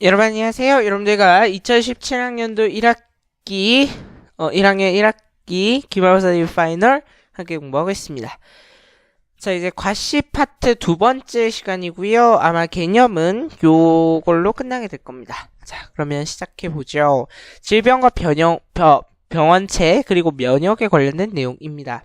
여러분 안녕하세요. 여러분들과 2017학년도 1학기 1학년 1학기 기말고사 리뷰 파이널 함께 공부하고 있습니다. 자, 이제 과시 파트 두 번째 시간이고요. 아마 개념은 요걸로 끝나게 될 겁니다. 자, 그러면 시작해 보죠. 질병과 병원체 그리고 면역에 관련된 내용입니다.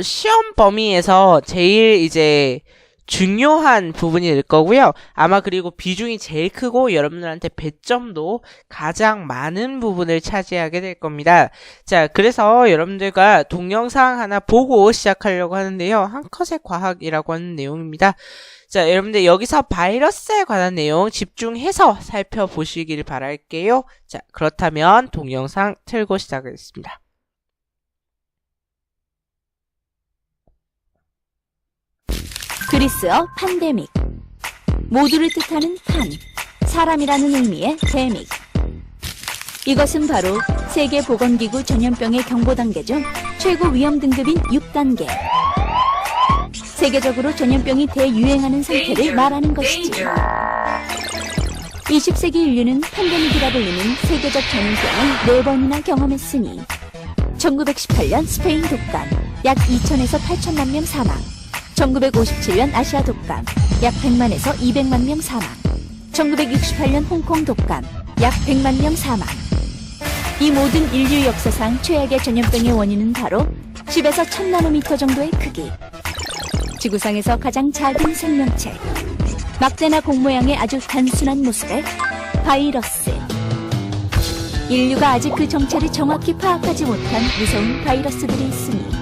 시험 범위에서 제일 이제 중요한 부분이 될 거고요. 아마 그리고 비중이 제일 크고 여러분들한테 배점도 가장 많은 부분을 차지하게 될 겁니다. 자, 그래서 여러분들과 동영상 하나 보고 시작하려고 하는데요. 한 컷의 과학이라고 하는 내용입니다. 자, 여러분들 여기서 바이러스에 관한 내용 집중해서 살펴보시길 바랄게요. 자, 그렇다면 동영상 틀고 시작하겠습니다. 그리스어 판데믹, 모두를 뜻하는 판, 사람이라는 의미의 데믹. 이것은 바로 세계보건기구 전염병의 경보단계 중 최고 위험 등급인 6단계. 세계적으로 전염병이 대유행하는 상태를 말하는 것이지. 20세기 인류는 팬데믹이라 불리는 세계적 전염병을 4번이나 경험했으니 1918년 스페인 독감, 약 2천에서 8천만 명 사망. 1957년 아시아 독감, 약 100만에서 200만 명 사망. 1968년 홍콩 독감, 약 100만 명 사망. 이 모든 인류 역사상 최악의 전염병의 원인은 바로 10에서 1000나노미터 정도의 크기. 지구상에서 가장 작은 생명체. 막대나 공 모양의 아주 단순한 모습의 바이러스. 인류가 아직 그 정체를 정확히 파악하지 못한 무서운 바이러스들이 있으니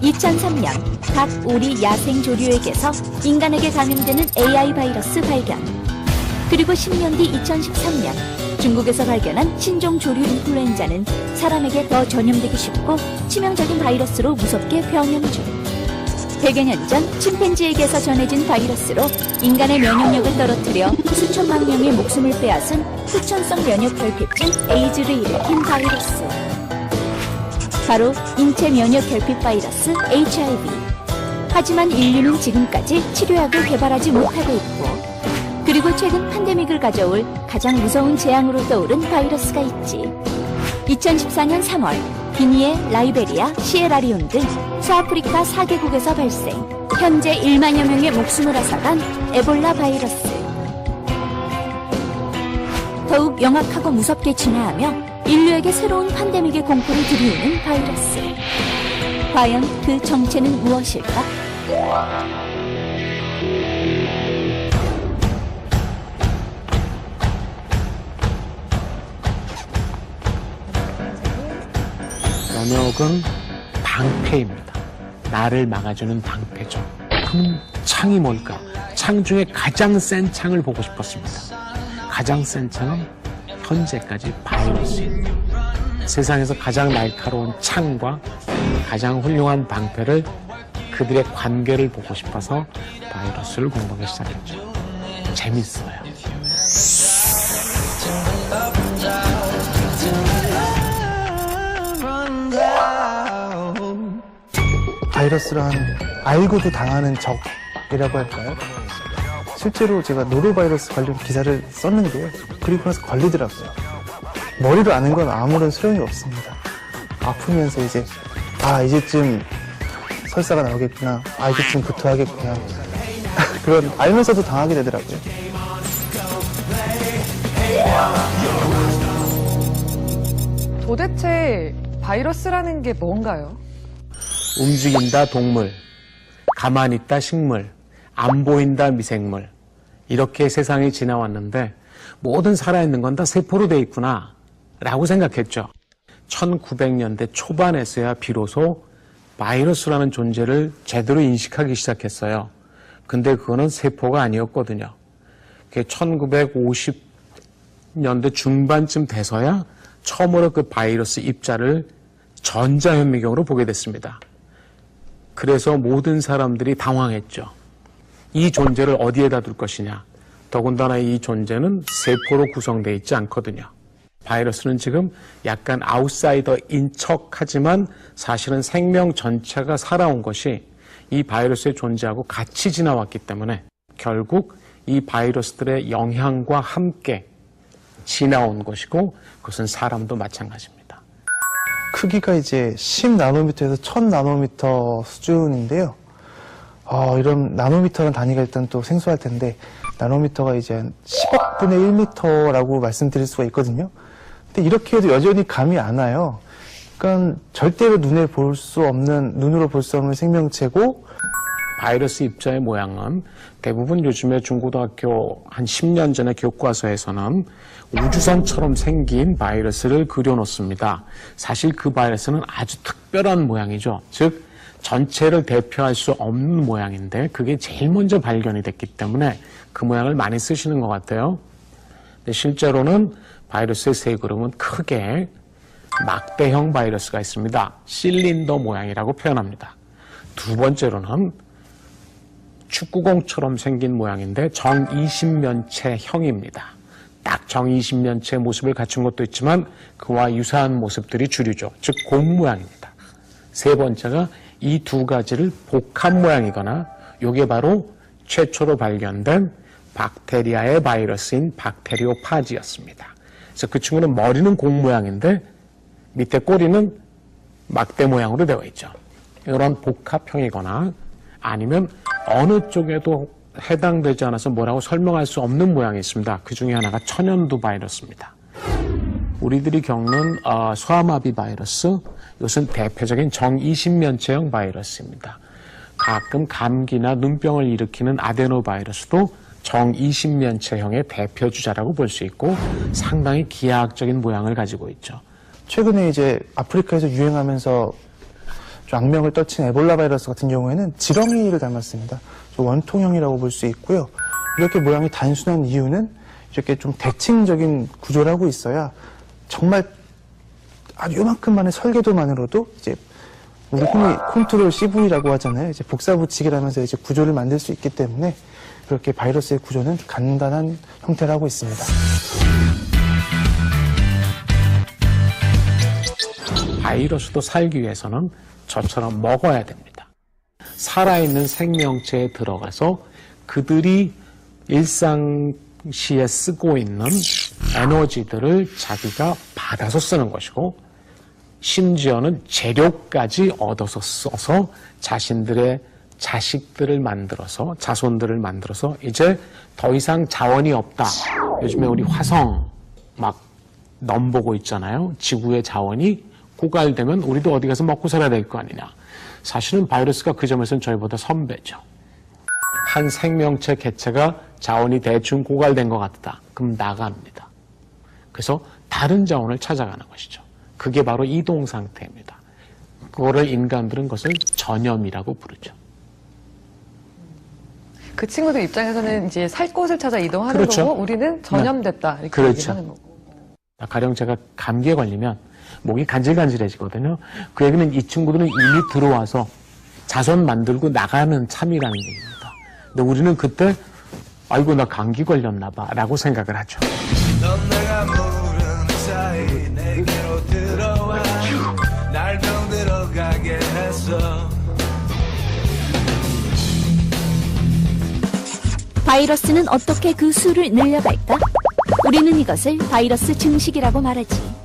2003년 각 오리 야생 조류에게서 인간에게 감염되는 AI 바이러스 발견. 그리고 10년 뒤 2013년 중국에서 발견한 신종 조류 인플루엔자는 사람에게 더 전염되기 쉽고 치명적인 바이러스로 무섭게 변형 중. 100여 년 전 침팬지에게서 전해진 바이러스로 인간의 면역력을 떨어뜨려 수천만 명의 목숨을 빼앗은 후천성 면역 결핍증 에이즈를 일으킨 바이러스. 바로 인체 면역 결핍 바이러스 HIV. 하지만 인류는 지금까지 치료약을 개발하지 못하고 있고, 그리고 최근 팬데믹을 가져올 가장 무서운 재앙으로 떠오른 바이러스가 있지. 2014년 3월 기니에, 라이베리아, 시에라리온 등 서아프리카 4개국에서 발생, 현재 1만여 명의 목숨을 앗아간 에볼라 바이러스. 더욱 영악하고 무섭게 진화하며 인류에게 새로운 팬데믹의 공포를 들이우는 바이러스. 과연 그 정체는 무엇일까? 면역은 방패입니다. 나를 막아주는 방패죠. 그럼 창이 뭘까? 창 중에 가장 센 창을 보고 싶었습니다. 가장 센 창은 현재까지 바이러스입니다. 세상에서 가장 날카로운 창과 가장 훌륭한 방패를, 그들의 관계를 보고 싶어서 바이러스를 공부하기 시작했죠. 재밌어요. 바이러스란 알고도 당하는 적이라고 할까요? 실제로 제가 노로바이러스 관련 기사를 썼는데요. 그리고 나서 걸리더라고요. 머리로 아는 건 아무런 소용이 없습니다. 아프면서 이제 이제쯤 설사가 나오겠구나, 이제쯤 구토하겠구나 그런 알면서도 당하게 되더라고요. 도대체 바이러스라는 게 뭔가요? 움직인다 동물, 가만히 있다 식물, 안 보인다 미생물. 이렇게 세상이 지나왔는데 모든 살아있는 건 다 세포로 돼 있구나 라고 생각했죠. 1900년대 초반에서야 비로소 바이러스라는 존재를 제대로 인식하기 시작했어요. 근데 그거는 세포가 아니었거든요. 1950년대 중반쯤 돼서야 처음으로 그 바이러스 입자를 전자현미경으로 보게 됐습니다. 그래서 모든 사람들이 당황했죠. 이 존재를 어디에다 둘 것이냐. 더군다나 이 존재는 세포로 구성되어 있지 않거든요. 바이러스는 지금 약간 아웃사이더인 척하지만 사실은 생명 전체가 살아온 것이 이 바이러스의 존재하고 같이 지나왔기 때문에 결국 이 바이러스들의 영향과 함께 지나온 것이고 그것은 사람도 마찬가지입니다. 크기가 이제 10나노미터에서 1000나노미터 수준인데요. 이런 나노미터라는 단위가 일단 또 생소할 텐데, 나노미터가 이제 한 10억 분의 1미터라고 말씀드릴 수가 있거든요. 근데 이렇게 해도 여전히 감이 안 와요. 그러니까 절대로 눈으로 볼 수 없는 생명체고, 바이러스 입자의 모양은 대부분 요즘에 중고등학교 한 10년 전에 교과서에서는 우주선처럼 생긴 바이러스를 그려놓습니다. 사실 그 바이러스는 아주 특별한 모양이죠. 즉 전체를 대표할 수 없는 모양인데 그게 제일 먼저 발견이 됐기 때문에 그 모양을 많이 쓰시는 것 같아요. 근데 실제로는 바이러스의 세 그룹은 크게 막대형 바이러스가 있습니다. 실린더 모양이라고 표현합니다. 두 번째로는 축구공처럼 생긴 모양인데 정이십면체형입니다. 딱 정이십면체 모습을 갖춘 것도 있지만 그와 유사한 모습들이 주류죠. 즉 공 모양입니다. 세 번째가 이 두 가지를 복합 모양이거나 이게 바로 최초로 발견된 박테리아의 바이러스인 박테리오파지였습니다. 그래서 그 친구는 머리는 공 모양인데 밑에 꼬리는 막대 모양으로 되어 있죠. 이런 복합형이거나 아니면 어느 쪽에도 해당되지 않아서 뭐라고 설명할 수 없는 모양이 있습니다. 그 중에 하나가 천연두 바이러스입니다. 우리들이 겪는 소아마비 바이러스, 이것은 대표적인 정이십면체형 바이러스입니다. 가끔 감기나 눈병을 일으키는 아데노바이러스도 정이십면체형의 대표주자라고 볼 수 있고 상당히 기하학적인 모양을 가지고 있죠. 최근에 이제 아프리카에서 유행하면서 좀 악명을 떨친 에볼라 바이러스 같은 경우에는 지렁이를 닮았습니다. 좀 원통형이라고 볼 수 있고요. 이렇게 모양이 단순한 이유는 이렇게 좀 대칭적인 구조를 하고 있어야 정말 아주 요만큼만의 설계도만으로도 이제 우리 흔히 컨트롤 CV라고 하잖아요. 이제 복사붙이기라면서 이제 구조를 만들 수 있기 때문에 그렇게 바이러스의 구조는 간단한 형태를 하고 있습니다. 바이러스도 살기 위해서는 저처럼 먹어야 됩니다. 살아있는 생명체에 들어가서 그들이 일상시에 쓰고 있는 에너지들을 자기가 받아서 쓰는 것이고 심지어는 재료까지 얻어서 써서 자신들의 자식들을 만들어서 자손들을 만들어서 이제 더 이상 자원이 없다. 요즘에 우리 화성 막 넘보고 있잖아요. 지구의 자원이 고갈되면 우리도 어디 가서 먹고 살아야 될 거 아니냐. 사실은 바이러스가 그 점에서는 저희보다 선배죠. 한 생명체 개체가 자원이 대충 고갈된 것 같다. 그럼 나갑니다. 그래서 다른 자원을 찾아가는 것이죠. 그게 바로 이동 상태입니다. 그거를 인간들은 그것을 전염이라고 부르죠. 그 친구들 입장에서는 이제 살 곳을 찾아 이동하는 그렇죠. 거고 우리는 전염됐다 이렇게 그렇죠. 얘기하는 거고. 가령 제가 감기에 걸리면 목이 간질간질해지거든요. 그 얘기는 이 친구들은 이미 들어와서 자손 만들고 나가는 참이라는 얘기입니다. 근데 우리는 그때 아이고 나 감기 걸렸나 봐 라고 생각을 하죠. 넌 내가 모르는 사이 내게로 들어와 날 병들어가게 했어. 바이러스는 어떻게 그 수를 늘려갈까? 우리는 이것을 바이러스 증식이라고 말하지.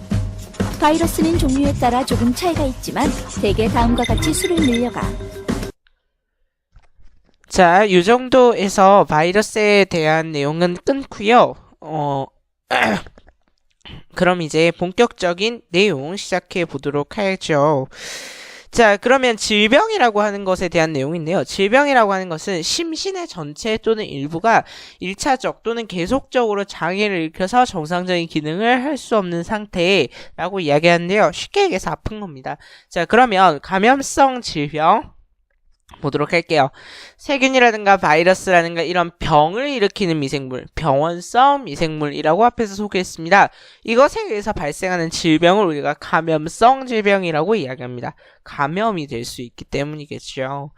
바이러스는 종류에 따라 조금 차이가 있지만 대개 다음과 같이 수를 늘려가. 자, 이 정도에서 바이러스에 대한 내용은 끊고요. 그럼 이제 본격적인 내용 시작해 보도록 하죠. 자, 그러면 질병이라고 하는 것에 대한 내용인데요. 질병이라고 하는 것은 심신의 전체 또는 일부가 1차적 또는 계속적으로 장애를 일으켜서 정상적인 기능을 할 수 없는 상태라고 이야기하는데요. 쉽게 얘기해서 아픈 겁니다. 자, 그러면 감염성 질병 보도록 할게요. 세균이라든가 바이러스라든가 이런 병을 일으키는 미생물, 병원성 미생물이라고 앞에서 소개했습니다. 이것에 의해서 발생하는 질병을 우리가 감염성 질병이라고 이야기합니다. 감염이 될 수 있기 때문이겠죠.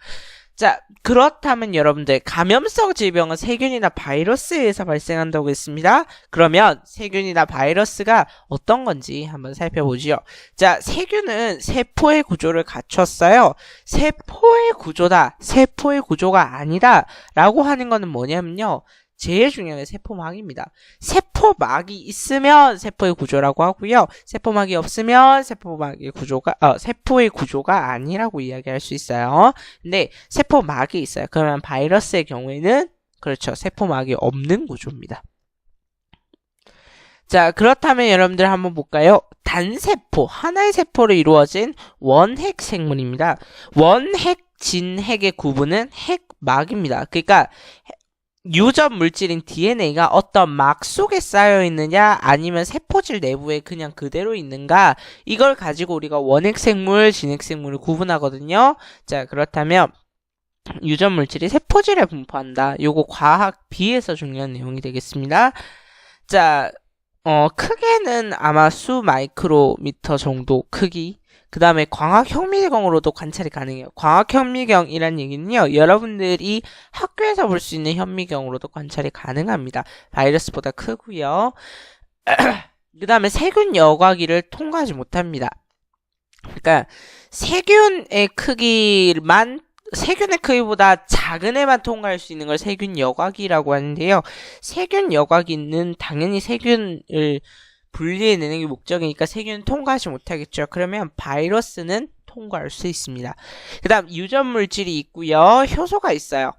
자, 그렇다면 여러분들 감염성 질병은 세균이나 바이러스에 의해서 발생한다고 했습니다. 그러면 세균이나 바이러스가 어떤 건지 한번 살펴보죠. 자, 세균은 세포의 구조를 갖췄어요. 세포의 구조다, 세포의 구조가 아니다 라고 하는 거는 뭐냐면요. 제일 중요한 게 세포막입니다. 세포막이 있으면 세포의 구조라고 하고요. 세포막이 없으면 세포의 구조가 아니라고 이야기할 수 있어요. 근데 세포막이 있어요. 그러면 바이러스의 경우에는 그렇죠. 세포막이 없는 구조입니다. 자, 그렇다면 여러분들 한번 볼까요? 단세포, 하나의 세포로 이루어진 원핵 생물입니다. 원핵, 진핵의 구분은 핵막입니다. 그러니까 유전 물질인 DNA가 어떤 막 속에 쌓여 있느냐 아니면 세포질 내부에 그냥 그대로 있는가, 이걸 가지고 우리가 원핵 생물, 진핵 생물을 구분하거든요. 자, 그렇다면 유전 물질이 세포질에 분포한다. 요거 과학 B에서 중요한 내용이 되겠습니다. 자, 크게는 아마 수 마이크로미터 정도 크기. 그 다음에 광학현미경으로도 관찰이 가능해요. 광학현미경이란 얘기는요, 여러분들이 학교에서 볼 수 있는 현미경으로도 관찰이 가능합니다. 바이러스보다 크고요. 그 다음에 세균 여과기를 통과하지 못합니다. 그러니까 세균의 크기보다 작은 애만 통과할 수 있는 걸 세균 여과기라고 하는데요. 세균 여과기는 당연히 세균을 분리해내는 게 목적이니까 세균은 통과하지 못하겠죠. 그러면 바이러스는 통과할 수 있습니다. 그 다음 유전 물질이 있고요. 효소가 있어요.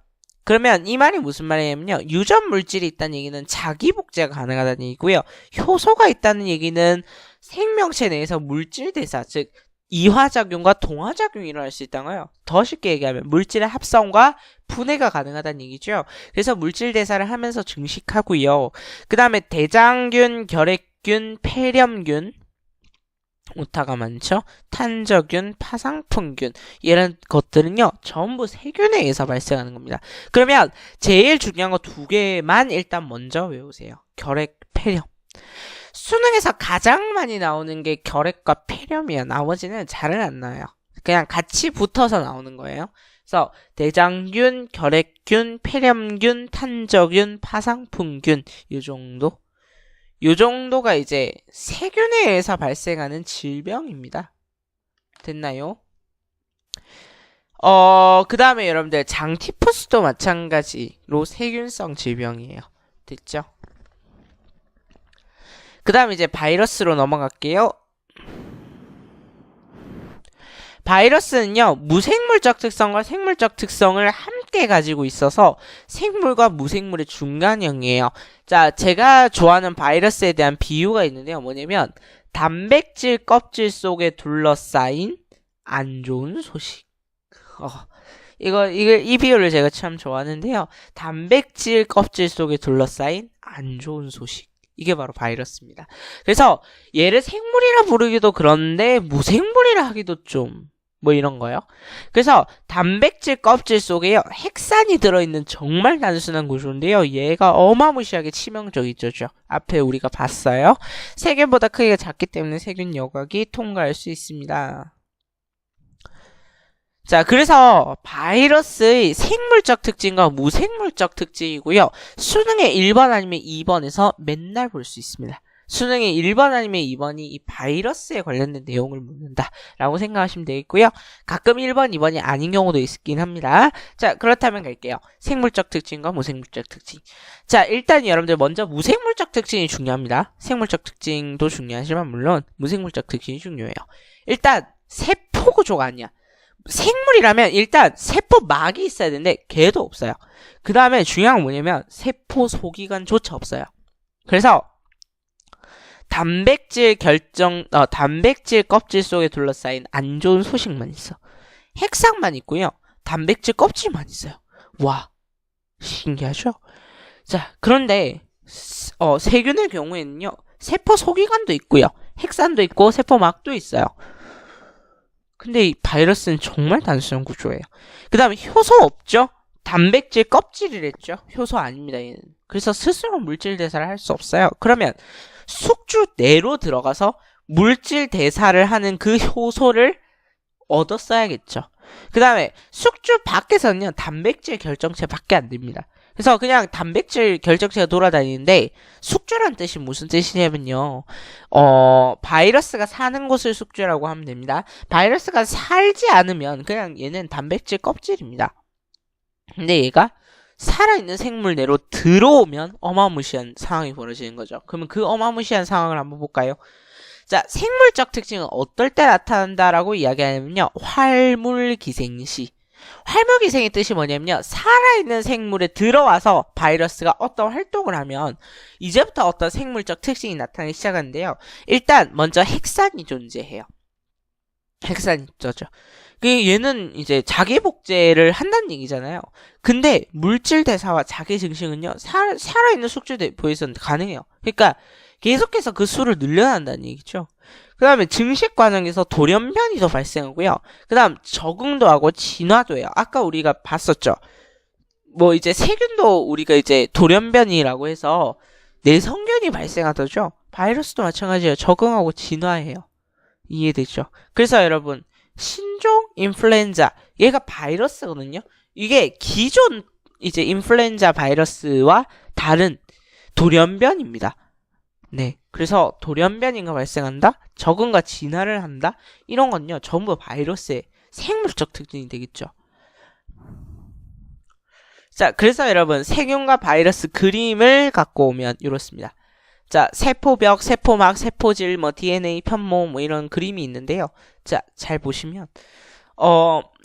그러면 이 말이 무슨 말이냐면요. 유전 물질이 있다는 얘기는 자기 복제가 가능하다는 얘기고요. 효소가 있다는 얘기는 생명체 내에서 물질 대사, 즉 이화작용과 동화작용이 일어날 수 있다는 거예요. 더 쉽게 얘기하면 물질의 합성과 분해가 가능하다는 얘기죠. 그래서 물질 대사를 하면서 증식하고요. 그 다음에 대장균, 결핵균, 폐렴균, 오타가 많죠. 탄저균, 파상풍균, 이런 것들은요 전부 세균에 의해서 발생하는 겁니다. 그러면 제일 중요한 거 두 개만 일단 먼저 외우세요. 결핵, 폐렴. 수능에서 가장 많이 나오는 게 결핵과 폐렴이야. 나머지는 잘은 안 나와요. 그냥 같이 붙어서 나오는 거예요. 그래서 대장균, 결핵균, 폐렴균, 탄저균, 파상풍균, 요 정도가 이제 세균에 의해서 발생하는 질병입니다. 됐나요? 그 다음에 여러분들 장티푸스도 마찬가지로 세균성 질병이에요. 됐죠? 그 다음 이제 바이러스로 넘어갈게요. 바이러스는요, 무생물적 특성과 생물적 특성을 함께 가지고 있어서 생물과 무생물의 중간형이에요. 자, 제가 좋아하는 바이러스에 대한 비유가 있는데요. 뭐냐면, 단백질 껍질 속에 둘러싸인 안 좋은 소식. 이 비유를 제가 참 좋아하는데요. 단백질 껍질 속에 둘러싸인 안 좋은 소식. 이게 바로 바이러스입니다. 그래서 얘를 생물이라 부르기도 그런데 무생물이라 하기도 좀 뭐 이런 거요. 그래서 단백질 껍질 속에요 핵산이 들어있는 정말 단순한 구조인데요. 얘가 어마무시하게 치명적이죠. 앞에 우리가 봤어요. 세균보다 크기가 작기 때문에 세균 여과기 통과할 수 있습니다. 자, 그래서 바이러스의 생물적 특징과 무생물적 특징이고요. 수능에 1번 아니면 2번에서 맨날 볼 수 있습니다. 수능에 1번 아니면 2번이 이 바이러스에 관련된 내용을 묻는다 라고 생각하시면 되겠고요. 가끔 1번, 2번이 아닌 경우도 있긴 합니다. 자, 그렇다면 갈게요. 생물적 특징과 무생물적 특징. 자, 일단 여러분들 먼저 무생물적 특징이 중요합니다. 생물적 특징도 중요하지만 물론 무생물적 특징이 중요해요. 일단 세포 구조가 아니야. 생물이라면 일단 세포막이 있어야 되는데 걔도 없어요. 그 다음에 중요한 건 뭐냐면 세포 소기관조차 없어요. 그래서 단백질 껍질 속에 둘러싸인 안 좋은 소식만 있어. 핵상만 있고요. 단백질 껍질만 있어요. 와, 신기하죠? 자, 그런데 세균의 경우에는요. 세포 소기관도 있고요. 핵산도 있고 세포막도 있어요. 근데 이 바이러스는 정말 단순한 구조예요. 그 다음에 효소 없죠? 단백질 껍질이랬죠? 효소 아닙니다, 얘는. 그래서 스스로 물질 대사를 할 수 없어요. 그러면 숙주 내로 들어가서 물질 대사를 하는 그 효소를 얻었어야겠죠. 그 다음에 숙주 밖에서는요, 단백질 결정체밖에 안 됩니다. 그래서 그냥 단백질 결정체가 돌아다니는데 숙주란 뜻이 무슨 뜻이냐면요. 바이러스가 사는 곳을 숙주라고 하면 됩니다. 바이러스가 살지 않으면 그냥 얘는 단백질 껍질입니다. 근데 얘가 살아있는 생물 내로 들어오면 어마무시한 상황이 벌어지는 거죠. 그러면 그 어마무시한 상황을 한번 볼까요? 자, 생물적 특징은 어떨 때 나타난다라고 이야기하냐면요. 활물기생시. 활물기생의 뜻이 뭐냐면요. 살아있는 생물에 들어와서 바이러스가 어떤 활동을 하면 이제부터 어떤 생물적 특징이 나타나기 시작하는데요. 일단 먼저 핵산이 존재해요. 핵산이 있죠. 얘는 이제 자기 복제를 한다는 얘기잖아요. 근데 물질 대사와 자기 증식은요. 살아있는 숙주 내부에서는 가능해요. 그러니까 계속해서 그 수를 늘려난다는 얘기죠. 그 다음에 증식 과정에서 돌연변이도 발생하고요. 그 다음 적응도 하고 진화도 해요. 아까 우리가 봤었죠. 뭐 이제 세균도 우리가 이제 돌연변이라고 해서 내성균이 발생하더죠. 바이러스도 마찬가지예요. 적응하고 진화해요. 이해되죠? 그래서 여러분 신종 인플루엔자 얘가 바이러스거든요. 이게 기존 이제 인플루엔자 바이러스와 다른 돌연변입니다. 네. 그래서 돌연변이가 발생한다? 적응과 진화를 한다? 이런 건요. 전부 바이러스의 생물적 특징이 되겠죠. 자, 그래서 여러분 세균과 바이러스 그림을 갖고 오면 이렇습니다. 자, 세포벽, 세포막, 세포질, 뭐 DNA 편모 뭐 이런 그림이 있는데요. 자, 잘 보시면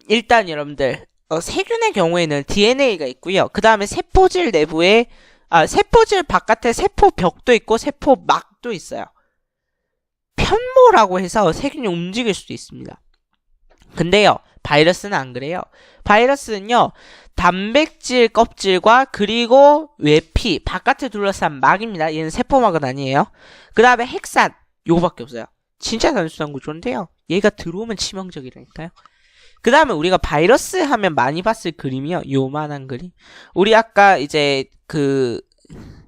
일단 여러분들 세균의 경우에는 DNA가 있고요. 그 다음에 세포질 내부에 세포질 바깥에 세포벽도 있고 세포막도 있어요. 편모라고 해서 세균이 움직일 수도 있습니다. 근데요, 바이러스는 안 그래요. 바이러스는요, 단백질 껍질과 그리고 외피, 바깥에 둘러싼 막입니다. 얘는 세포막은 아니에요. 그 다음에 핵산, 요거밖에 없어요. 진짜 단순한 구조인데요. 얘가 들어오면 치명적이라니까요. 그 다음에 우리가 바이러스 하면 많이 봤을 그림이요. 요만한 그림. 우리 아까 이제 그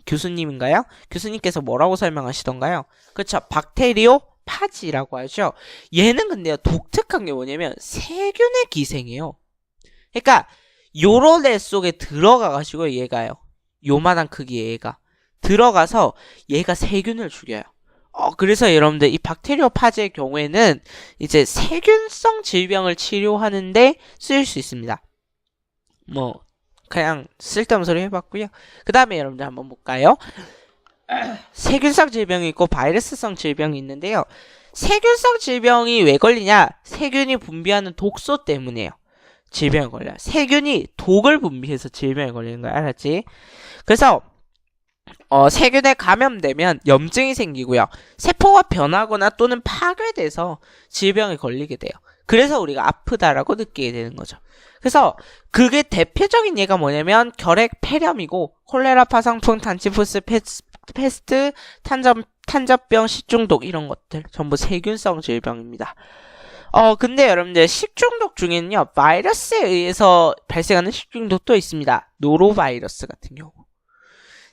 교수님인가요? 교수님께서 뭐라고 설명하시던가요? 그렇죠. 박테리오 파지라고 하죠. 얘는 근데요. 독특한 게 뭐냐면 세균의 기생이에요. 그러니까 요런 애 속에 들어가가지고 얘가요. 요만한 크기의 얘가 들어가서 얘가 세균을 죽여요. 그래서 여러분들 이 박테리오 파지의 경우에는 이제 세균성 질병을 치료하는데 쓰일 수 있습니다. 뭐 그냥 쓸데없는 소리 해봤고요. 그 다음에 여러분들 한번 볼까요? 세균성 질병이 있고 바이러스성 질병이 있는데요. 세균성 질병이 왜 걸리냐? 세균이 분비하는 독소 때문이에요. 질병에 걸려요. 세균이 독을 분비해서 질병에 걸리는 거야. 알았지? 그래서 세균에 감염되면 염증이 생기고요. 세포가 변하거나 또는 파괴돼서 질병에 걸리게 돼요. 그래서 우리가 아프다라고 느끼게 되는 거죠. 그래서 그게 대표적인 예가 뭐냐면 결핵 폐렴이고 콜레라 파상풍 단치푸스 패스트 탄저병 식중독 이런 것들 전부 세균성 질병입니다. 근데 여러분들 식중독 중에는요 바이러스에 의해서 발생하는 식중독도 있습니다. 노로바이러스 같은 경우.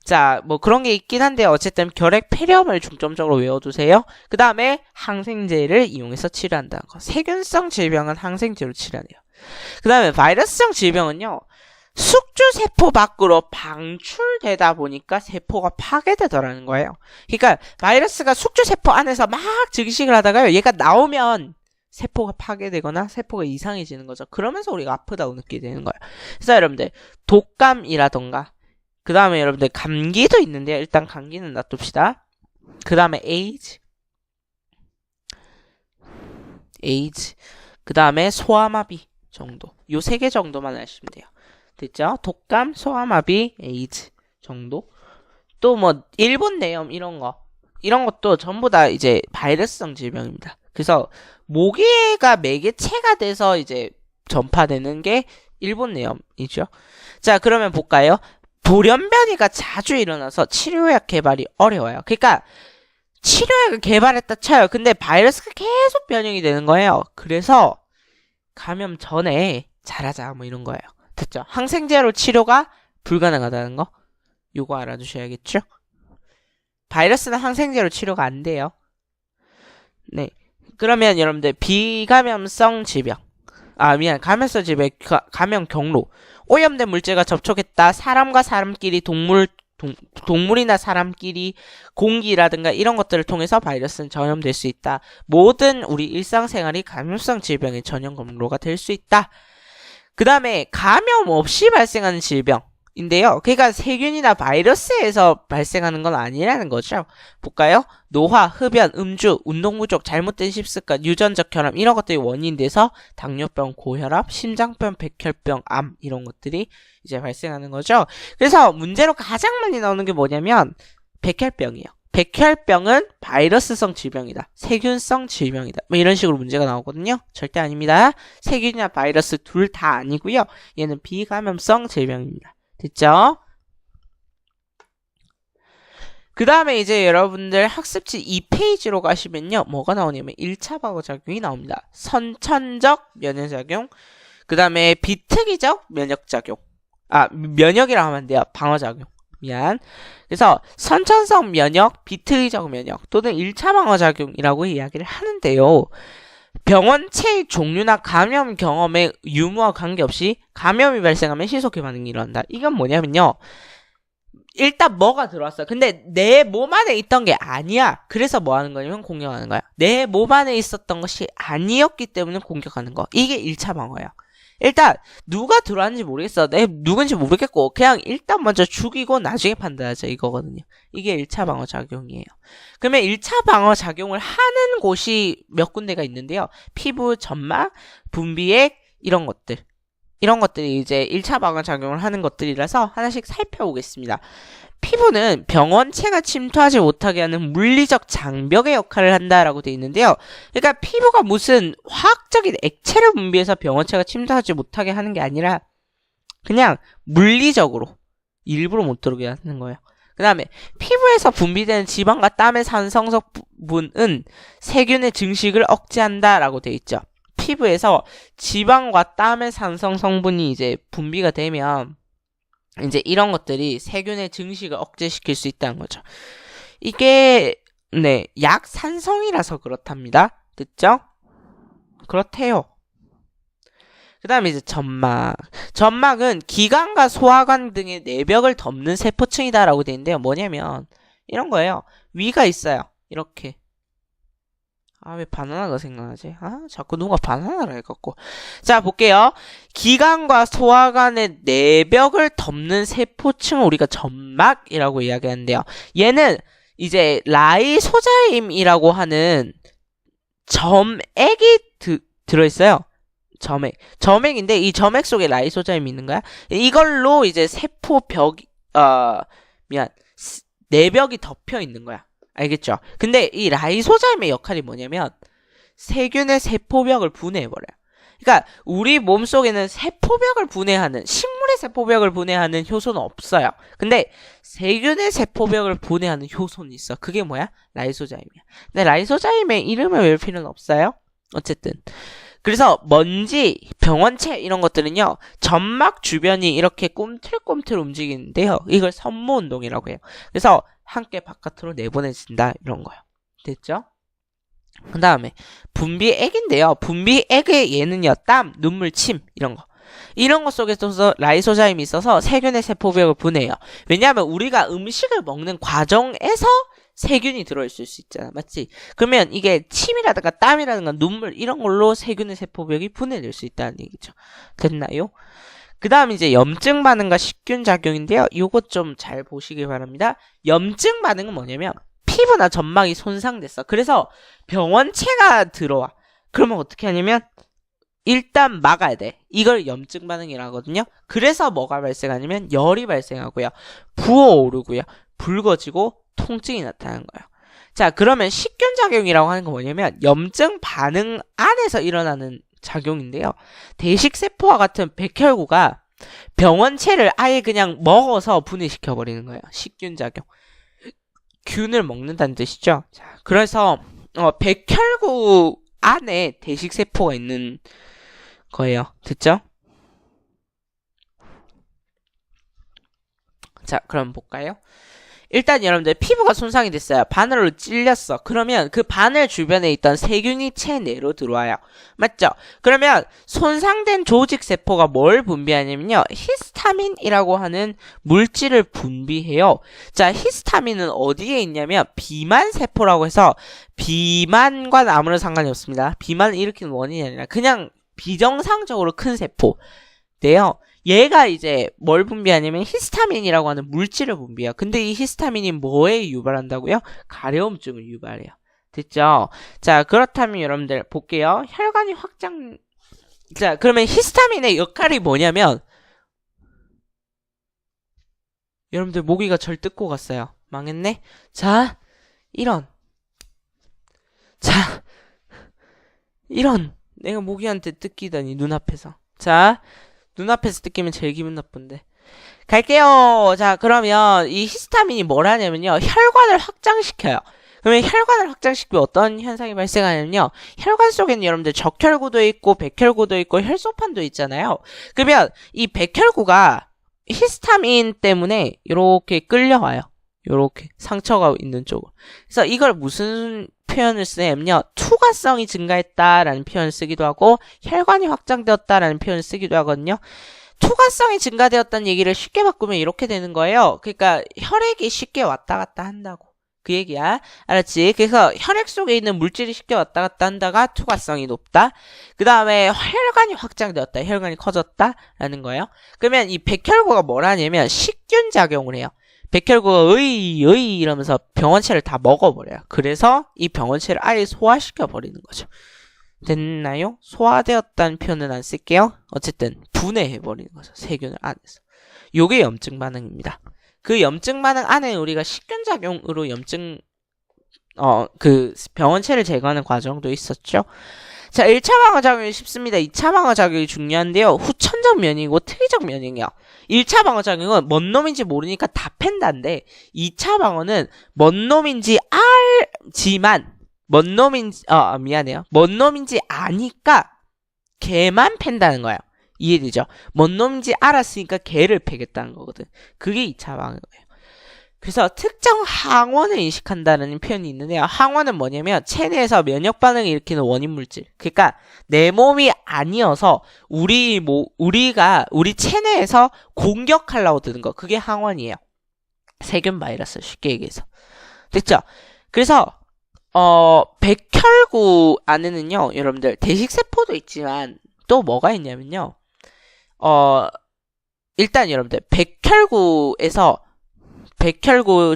자, 뭐 그런 게 있긴 한데 어쨌든 결핵 폐렴을 중점적으로 외워두세요. 그 다음에 항생제를 이용해서 치료한다는 거. 세균성 질병은 항생제로 치료해요. 그 다음에 바이러스성 질병은요. 숙주세포 밖으로 방출되다 보니까 세포가 파괴되더라는 거예요. 그러니까 바이러스가 숙주세포 안에서 막 증식을 하다가요. 얘가 나오면 세포가 파괴되거나 세포가 이상해지는 거죠. 그러면서 우리가 아프다고 느끼게 되는 거예요. 그래서 여러분들 독감이라던가 그 다음에 여러분들 감기도 있는데요. 일단 감기는 놔둡시다. 그 다음에 에이즈 그 다음에 소아마비 정도 요 3개 정도만 아시면 돼요. 됐죠? 독감, 소아마비, 에이즈 정도. 또 뭐 일본 뇌염 이런 것도 전부 다 이제 바이러스성 질병입니다. 그래서 모기가 매개체가 돼서 이제 전파되는 게 일본 뇌염이죠. 자, 그러면 볼까요? 돌연변이가 자주 일어나서 치료약 개발이 어려워요. 그러니까 치료약을 개발했다 쳐요. 근데 바이러스가 계속 변형이 되는 거예요. 그래서 감염 전에 잘하자 뭐 이런 거예요. 됐죠? 항생제로 치료가 불가능하다는 거 요거 알아두셔야겠죠? 바이러스는 항생제로 치료가 안 돼요. 네. 그러면 여러분들 비감염성 질병 감염성 질병 감염 경로 오염된 물질과 접촉했다. 사람과 사람끼리 동물이나 사람끼리 공기라든가 이런 것들을 통해서 바이러스는 전염될 수 있다. 모든 우리 일상생활이 감염성 질병의 전염 경로가 될 수 있다. 그 다음에 감염 없이 발생하는 질병 인데요. 그러니까 세균이나 바이러스에서 발생하는 건 아니라는 거죠. 볼까요? 노화, 흡연, 음주, 운동 부족, 잘못된 식습관, 유전적 결함 이런 것들이 원인이 돼서 당뇨병, 고혈압, 심장병, 백혈병, 암 이런 것들이 이제 발생하는 거죠. 그래서 문제로 가장 많이 나오는 게 뭐냐면 백혈병이에요. 백혈병은 바이러스성 질병이다. 세균성 질병이다. 뭐 이런 식으로 문제가 나오거든요. 절대 아닙니다. 세균이나 바이러스 둘 다 아니고요. 얘는 비감염성 질병입니다. 됐죠? 그 다음에 이제 여러분들 학습지 2페이지로 가시면요. 뭐가 나오냐면 1차 방어작용이 나옵니다. 선천적 면역작용, 그 다음에 비특이적 면역작용. 면역이라고 하면 안 돼요. 방어작용. 미안. 그래서 선천성 면역, 비특이적 면역 또는 1차 방어작용이라고 이야기를 하는데요. 병원체의 종류나 감염 경험의 유무와 관계없이 감염이 발생하면 신속히 반응이 일어난다. 이건 뭐냐면요. 일단 뭐가 들어왔어. 근데 내 몸 안에 있던 게 아니야. 그래서 뭐 하는 거냐면 공격하는 거야. 내 몸 안에 있었던 것이 아니었기 때문에 공격하는 거. 이게 1차 방어예요. 일단 누가 들어왔는지 모르겠어. 내 누군지 모르겠고 그냥 일단 먼저 죽이고 나중에 판단하자 이거거든요. 이게 1차 방어 작용이에요. 그러면 1차 방어 작용을 하는 곳이 몇 군데가 있는데요. 피부, 점막, 분비액 이런 것들. 이런 것들이 이제 1차 방어 작용을 하는 것들이라서 하나씩 살펴보겠습니다. 피부는 병원체가 침투하지 못하게 하는 물리적 장벽의 역할을 한다라고 되어 있는데요. 그러니까 피부가 무슨 화학적인 액체를 분비해서 병원체가 침투하지 못하게 하는 게 아니라 그냥 물리적으로 일부러 못 들어오게 하는 거예요. 그 다음에 피부에서 분비되는 지방과 땀의 산성성분은 세균의 증식을 억제한다라고 되어 있죠. 피부에서 지방과 땀의 산성성분이 이제 분비가 되면 이제 이런 것들이 세균의 증식을 억제시킬 수 있다는 거죠. 이게 약산성이라서 그렇답니다. 됐죠? 그렇대요. 그 다음에 이제 점막. 점막은 기관과 소화관 등의 내벽을 덮는 세포층이다라고 되어 있는데요. 뭐냐면 이런 거예요. 위가 있어요. 이렇게. 왜 바나나가 생각나지? 자꾸 누가 바나나를 해갖고. 자, 볼게요. 기관과 소화관의 내벽을 덮는 세포층을 우리가 점막이라고 이야기하는데요. 얘는 이제 라이소자임이라고 하는 점액이 들어있어요. 점액인데 이 점액 속에 라이소자임이 있는 거야. 이걸로 이제 내벽이 덮여 있는 거야. 알겠죠? 근데 이 라이소자임의 역할이 뭐냐면 세균의 세포벽을 분해해버려요. 그러니까 우리 몸속에는 세포벽을 분해하는 식물의 세포벽을 분해하는 효소는 없어요. 근데 세균의 세포벽을 분해하는 효소는 있어. 그게 뭐야? 라이소자임이야. 근데 라이소자임의 이름을 외울 필요는 없어요. 어쨌든 그래서 먼지, 병원체 이런 것들은요. 점막 주변이 이렇게 꿈틀꿈틀 움직이는데요. 이걸 선모운동이라고 해요. 그래서 함께 바깥으로 내보내진다 이런 거요. 됐죠? 그 다음에 분비액인데요. 분비액의 얘는요. 땀, 눈물, 침 이런 거. 이런 것 속에서 라이소자임이 있어서 세균의 세포벽을 분해해요. 왜냐하면 우리가 음식을 먹는 과정에서 세균이 들어있을 수 있잖아. 맞지? 그러면 이게 침이라든가 땀이라든가 눈물 이런 걸로 세균의 세포벽이 분해될 수 있다는 얘기죠. 됐나요? 그 다음 이제 염증 반응과 식균 작용인데요. 요것 좀 잘 보시길 바랍니다. 염증 반응은 뭐냐면 피부나 점막이 손상됐어. 그래서 병원체가 들어와. 그러면 어떻게 하냐면 일단 막아야 돼. 이걸 염증 반응이라 하거든요. 그래서 뭐가 발생하냐면 열이 발생하고요. 부어오르고요. 붉어지고 통증이 나타나는 거예요. 자, 그러면 식균 작용이라고 하는 건 뭐냐면 염증 반응 안에서 일어나는 작용인데요. 대식세포와 같은 백혈구가 병원체를 아예 그냥 먹어서 분해시켜버리는 거예요. 식균 작용. 균을 먹는다는 뜻이죠. 자, 그래서 백혈구 안에 대식세포가 있는 거예요. 됐죠? 자, 그럼 볼까요? 일단 여러분들 피부가 손상이 됐어요. 바늘로 찔렸어. 그러면 그 바늘 주변에 있던 세균이 체내로 들어와요. 맞죠? 그러면 손상된 조직세포가 뭘 분비하냐면요. 히스타민이라고 하는 물질을 분비해요. 자, 히스타민은 어디에 있냐면 비만세포라고 해서 비만과는 아무런 상관이 없습니다. 비만을 일으키는 원인이 아니라 그냥 비정상적으로 큰 세포인데요. 얘가 이제 뭘 분비하냐면 히스타민이라고 하는 물질을 분비해요. 근데 이 히스타민이 뭐에 유발한다고요? 가려움증을 유발해요. 됐죠? 자, 그렇다면 여러분들 볼게요. 혈관이 확장. 자, 그러면 히스타민의 역할이 뭐냐면, 여러분들 모기가 절 뜯고 갔어요. 망했네? 자, 이런. 자, 이런. 내가 모기한테 뜯기다니, 눈앞에서. 자, 눈앞에서 뜯기면 제일 기분 나쁜데. 갈게요. 자, 그러면 이 히스타민이 뭘 하냐면요. 혈관을 확장시켜요. 그러면 혈관을 확장시키면 어떤 현상이 발생하냐면요. 혈관 속에는 여러분들 적혈구도 있고 백혈구도 있고 혈소판도 있잖아요. 그러면 이 백혈구가 히스타민 때문에 이렇게 끌려와요. 이렇게 상처가 있는 쪽으로. 그래서 이걸 무슨 표현을 쓰냐면요. 투과성이 증가했다라는 표현을 쓰기도 하고 혈관이 확장되었다라는 표현을 쓰기도 하거든요. 투과성이 증가되었다는 얘기를 쉽게 바꾸면 이렇게 되는 거예요. 그러니까 혈액이 쉽게 왔다 갔다 한다고. 그 얘기야. 알았지? 그래서 혈액 속에 있는 물질이 쉽게 왔다 갔다 한다가 투과성이 높다. 그 다음에 혈관이 확장되었다. 혈관이 커졌다라는 거예요. 그러면 이 백혈구가 뭘 하냐면 식균 작용을 해요. 백혈구가 으이 이러면서 병원체를 다 먹어버려요. 그래서 이 병원체를 아예 소화시켜 버리는 거죠. 됐나요? 소화되었다는 표현은 안 쓸게요. 어쨌든 분해해버리는 거죠. 세균을 안에서. 요게 염증 반응입니다. 그 염증 반응 안에 우리가 식균작용으로 염증, 그 병원체를 제거하는 과정도 있었죠. 자, 1차 방어작용이 쉽습니다. 2차 방어작용이 중요한데요. 후천적 면역이고 특이적 면역이요. 1차 방어작용은 뭔 놈인지 모르니까 다 팬다인데 2차 방어는 뭔 놈인지 알지만 뭔 놈인지 미안해요. 뭔 놈인지 아니까 걔만 팬다는 거예요. 이해되죠? 뭔 놈인지 알았으니까 걔를 패겠다는 거거든. 그게 2차 방어예요. 그래서 특정 항원을 인식한다는 표현이 있는데요. 항원은 뭐냐면 체내에서 면역 반응을 일으키는 원인 물질. 그러니까 내 몸이 아니어서 우리가 우리 체내에서 공격하려고 드는 거. 그게 항원이에요. 세균 바이러스 쉽게 얘기해서. 됐죠? 그래서 백혈구 안에는요, 여러분들 대식세포도 있지만 또 뭐가 있냐면요. 일단 여러분들 백혈구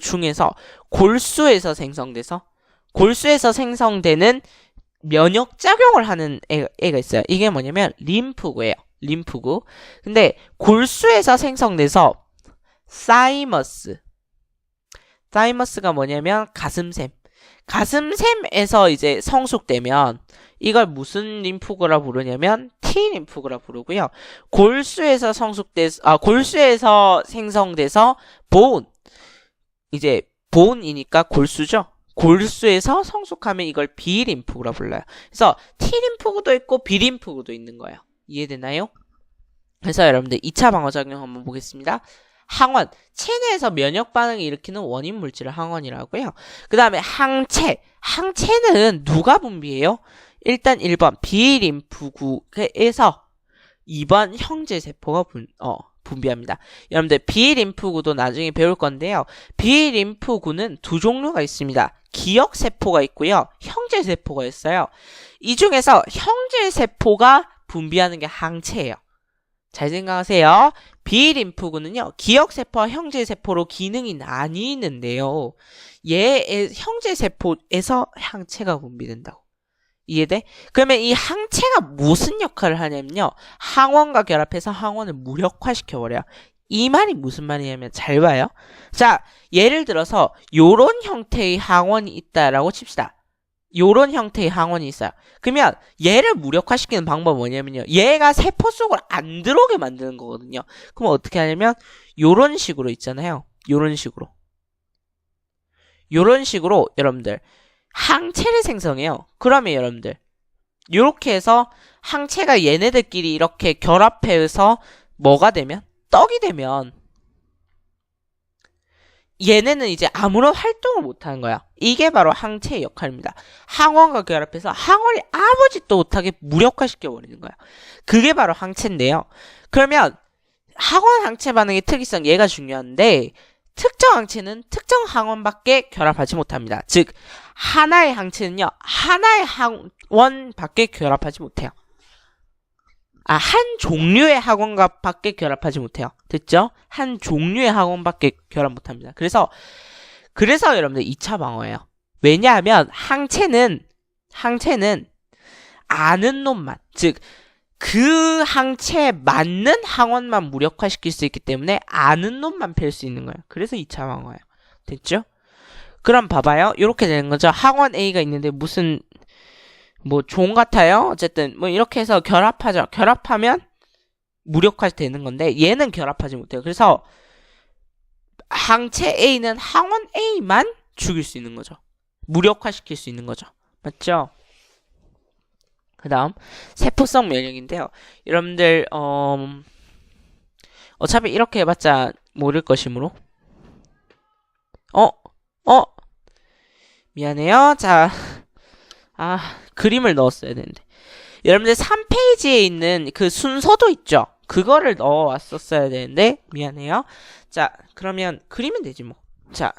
중에서 골수에서 생성되는 면역작용을 하는 애가 있어요. 이게 뭐냐면 림프구예요. 림프구. 근데 골수에서 생성돼서 사이머스가 뭐냐면 가슴샘에서 이제 성숙되면 이걸 무슨 림프구라 부르냐면 T 림프구라 부르고요. 골수에서 생성돼서 보온이니까 골수죠. 골수에서 성숙하면 이걸 B 림프구라 불러요. 그래서 T 림프구도 있고 B 림프구도 있는 거예요. 이해되나요? 그래서 여러분들 2차 방어작용 한번 보겠습니다. 항원, 체내에서 면역 반응을 일으키는 원인 물질을 항원이라고요. 그 다음에 항체는 누가 분비해요? 일단 1번 B림프구에서 2번 형제세포가 분비합니다. 여러분들 B림프구도 나중에 배울 건데요. B림프구는 두 종류가 있습니다. 기억세포가 있고요. 형제세포가 있어요. 이 중에서 형제세포가 분비하는 게 항체예요. 잘 생각하세요. B림프구는요. 기억세포와 형제세포로 기능이 나뉘는데요. 형제세포에서 항체가 분비된다고. 이해돼? 그러면 이 항체가 무슨 역할을 하냐면요. 항원과 결합해서 항원을 무력화시켜버려요. 이 말이 무슨 말이냐면 잘 봐요. 자, 예를 들어서 요런 형태의 항원이 있다라고 칩시다. 요런 형태의 항원이 있어요. 그러면 얘를 무력화시키는 방법은 뭐냐면요. 얘가 세포 속으로 안 들어오게 만드는 거거든요. 그럼 어떻게 하냐면 요런 식으로 있잖아요. 요런 식으로 여러분들 항체를 생성해요. 그러면 여러분들 요렇게 해서 항체가 얘네들끼리 이렇게 결합해서 뭐가 되면? 떡이 되면 얘네는 이제 아무런 활동을 못하는 거야. 이게 바로 항체의 역할입니다. 항원과 결합해서 항원이 아무 짓도 못하게 무력화시켜버리는 거야. 그게 바로 항체인데요. 그러면 항원 항체 반응의 특이성 얘가 중요한데 특정 항체는 특정 항원밖에 결합하지 못합니다. 즉 하나의 항체는요. 하나의 항원밖에 결합하지 못해요. 한 종류의 학원과밖에 결합하지 못해요. 됐죠? 한 종류의 학원밖에 결합 못합니다. 그래서 여러분들 2차 방어예요. 왜냐하면 항체는 아는 놈만, 즉 그 항체에 맞는 항원만 무력화시킬 수 있기 때문에 아는 놈만 팰 수 있는 거예요. 그래서 2차 방어예요. 됐죠? 그럼 봐봐요. 이렇게 되는 거죠. 항원 A가 있는데 무슨 뭐 종 같아요. 어쨌든 뭐 이렇게 해서 결합하죠. 결합하면 무력화되는 건데 얘는 결합하지 못해요. 그래서 항체 A는 항원 A만 죽일 수 있는 거죠. 무력화시킬 수 있는 거죠. 맞죠? 그 다음 세포성 면역인데요. 여러분들 어차피 이렇게 해봤자 모를 것이므로 미안해요. 자, 그림을 넣었어야 되는데 여러분들 3페이지에 있는 그 순서도 있죠. 그거를 넣어왔었어야 되는데 미안해요. 자, 그러면 그리면 되지 뭐. 자,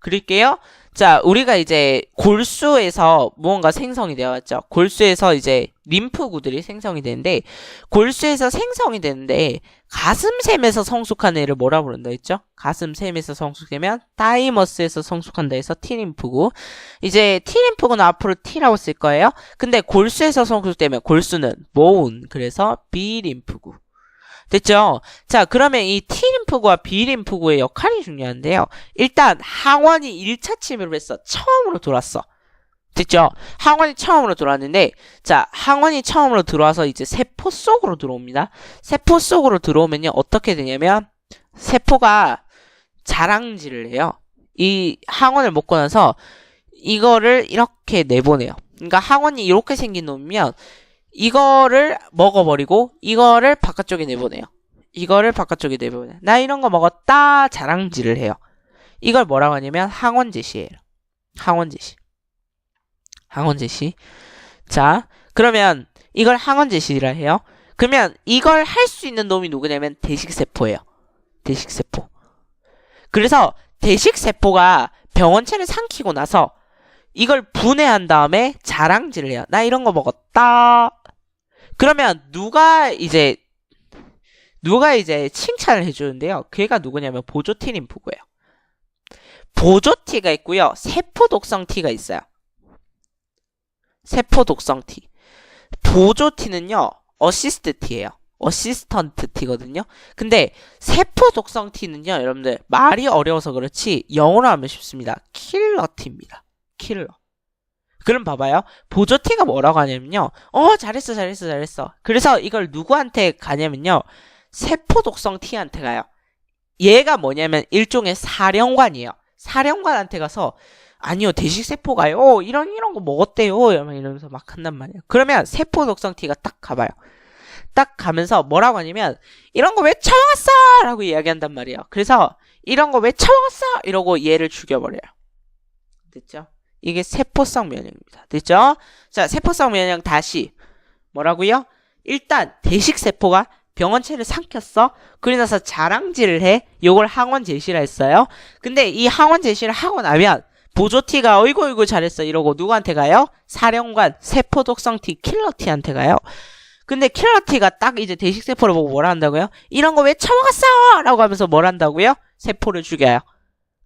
그릴게요. 자, 우리가 이제 골수에서 무언가 생성이 되어왔죠. 골수에서 이제 림프구들이 생성이 되는데 골수에서 생성이 되는데 가슴샘에서 성숙한 애를 뭐라 부른다 했죠? 가슴샘에서 성숙되면 다이머스에서 성숙한다 해서 T림프구. 이제 T림프구는 앞으로 T라고 쓸 거예요. 근데 골수에서 성숙되면 골수는 모운, 그래서 B림프구. 됐죠? 자, 그러면 이 T림프구와 B림프구의 역할이 중요한데요. 일단 항원이 1차 침입을 했어. 처음으로 들어왔어. 됐죠? 항원이 처음으로 들어왔는데, 자, 항원이 처음으로 들어와서 이제 세포 속으로 들어옵니다. 세포 속으로 들어오면요, 어떻게 되냐면 세포가 자랑질을 해요. 이 항원을 먹고 나서 이거를 이렇게 내보내요. 그러니까 항원이 이렇게 생긴 놈이면 이거를 먹어버리고 이거를 바깥쪽에 내보내요. 이거를 바깥쪽에 내보내요. 나 이런 거 먹었다 자랑질을 해요. 이걸 뭐라고 하냐면 항원제시예요. 항원제시. 항원제시. 자, 그러면 이걸 항원제시라 해요. 그러면 이걸 할 수 있는 놈이 누구냐면 대식세포예요. 대식세포. 그래서 대식세포가 병원체를 삼키고 나서 이걸 분해한 다음에 자랑질을 해요. 나 이런 거 먹었다. 그러면 누가 이제 칭찬을 해주는데요. 걔가 누구냐면 보조티 림프구예요. 보조티가 있고요. 세포 독성 T가 있어요. 세포 독성 T. 보조티는요. 어시스트 T예요. 어시스턴트 T거든요. 근데 세포 독성 T는요. 여러분들 말이 어려워서 그렇지 영어로 하면 쉽습니다. 킬러 T입니다. 킬러. 그럼 봐봐요. 보조티가 뭐라고 하냐면요. 잘했어. 그래서 이걸 누구한테 가냐면요. 세포 독성 T한테 가요. 얘가 뭐냐면 일종의 사령관이에요. 사령관한테 가서 아니요, 대식세포가요. 이런 거 먹었대요. 이러면서 막 한단 말이에요. 그러면 세포 독성 T가 딱 가봐요. 딱 가면서 뭐라고 하냐면 이런 거 왜 처먹었어? 라고 이야기한단 말이에요. 그래서 이런 거 왜 처먹었어? 이러고 얘를 죽여버려요. 됐죠? 이게 세포성 면역입니다. 됐죠? 자, 세포성 면역 다시 뭐라고요? 일단 대식세포가 병원체를 삼켰어. 그러고 나서 자랑질을 해. 요걸 항원 제시라 했어요. 근데 이 항원 제시를 하고 나면 보조티가 어이구 잘했어 이러고 누구한테 가요? 사령관 세포 독성 T 킬러 T한테 가요. 근데 킬러 T가 딱 이제 대식세포를 보고 뭐라 한다고요? 이런 거 왜 처먹었어? 라고 하면서 뭘 한다고요? 세포를 죽여요.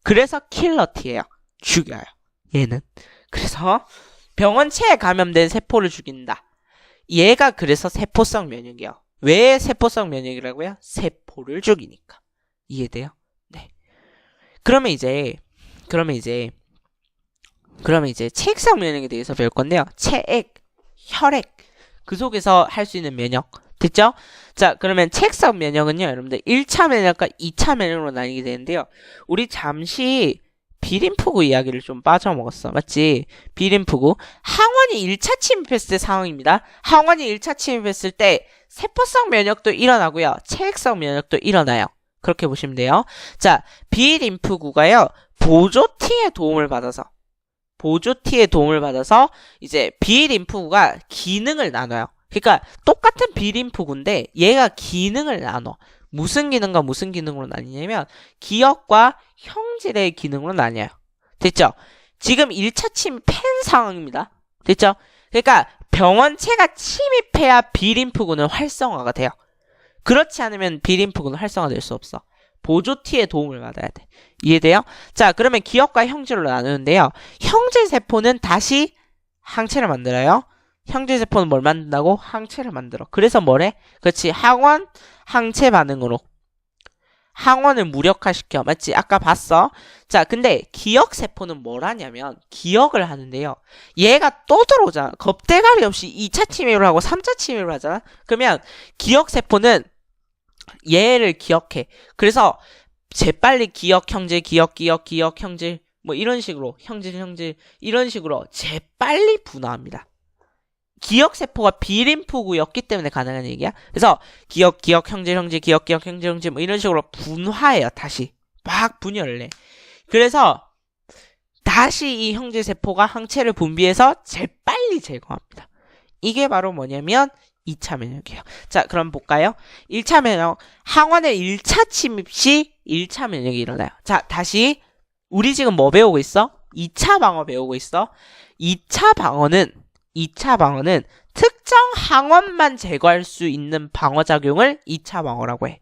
그래서 킬러 T예요. 죽여요. 얘는. 그래서 병원체에 감염된 세포를 죽인다. 얘가 그래서 세포성 면역이에요. 왜 세포성 면역이라고요? 세포를 죽이니까. 이해돼요? 네. 그러면 이제 체액성 면역에 대해서 배울 건데요. 체액, 혈액 그 속에서 할 수 있는 면역. 됐죠? 자, 그러면 체액성 면역은요. 여러분들 1차 면역과 2차 면역으로 나뉘게 되는데요. 우리 잠시 B림프구 이야기를 좀 빠져먹었어. 맞지? B림프구. 항원이 1차 침입했을 때 상황입니다. 항원이 1차 침입했을 때 세포성 면역도 일어나고요. 체액성 면역도 일어나요. 그렇게 보시면 돼요. 자, B림프구가요. 보조티의 도움을 받아서 이제 B림프구가 기능을 나눠요. 그러니까 똑같은 B림프구인데 얘가 기능을 나눠. 무슨 기능과 무슨 기능으로 나뉘냐면 기억과 형질의 기능으로 나뉘어요. 됐죠? 지금 1차 침입한 상황입니다. 됐죠? 그러니까 병원체가 침입해야 비림프군은 활성화가 돼요. 그렇지 않으면 비림프군은 활성화될 수 없어. 보조티의 도움을 받아야 돼. 이해돼요? 자, 그러면 기억과 형질로 나누는데요. 형질세포는 다시 항체를 만들어요. 형질세포는 뭘 만든다고? 항체를 만들어. 그래서 뭐래? 그렇지. 항원, 항체 반응으로. 항원을 무력화시켜. 맞지? 아까 봤어. 자, 근데 기억세포는 뭘 하냐면 기억을 하는데요. 얘가 또 들어오잖아. 겁대가리 없이 2차 침입을 하고 3차 침입을 하잖아. 그러면 기억세포는 얘를 기억해. 그래서 재빨리 기억, 형질, 기억, 형질 뭐 이런 식으로 형질 이런 식으로 재빨리 분화합니다. 기억세포가 비림프구였기 때문에 가능한 얘기야. 그래서 기억, 형질, 형질 뭐 이런 식으로 분화해요. 다시 막 분열을 해. 그래서 다시 이 형질세포가 항체를 분비해서 재빨리 제거합니다. 이게 바로 뭐냐면 2차 면역이에요. 자, 그럼 볼까요? 1차 면역, 항원의 1차 침입 시 1차 면역이 일어나요. 자, 다시 우리 지금 뭐 배우고 있어? 2차 방어 배우고 있어. 2차 방어는 특정 항원만 제거할 수 있는 방어작용을 2차 방어라고 해.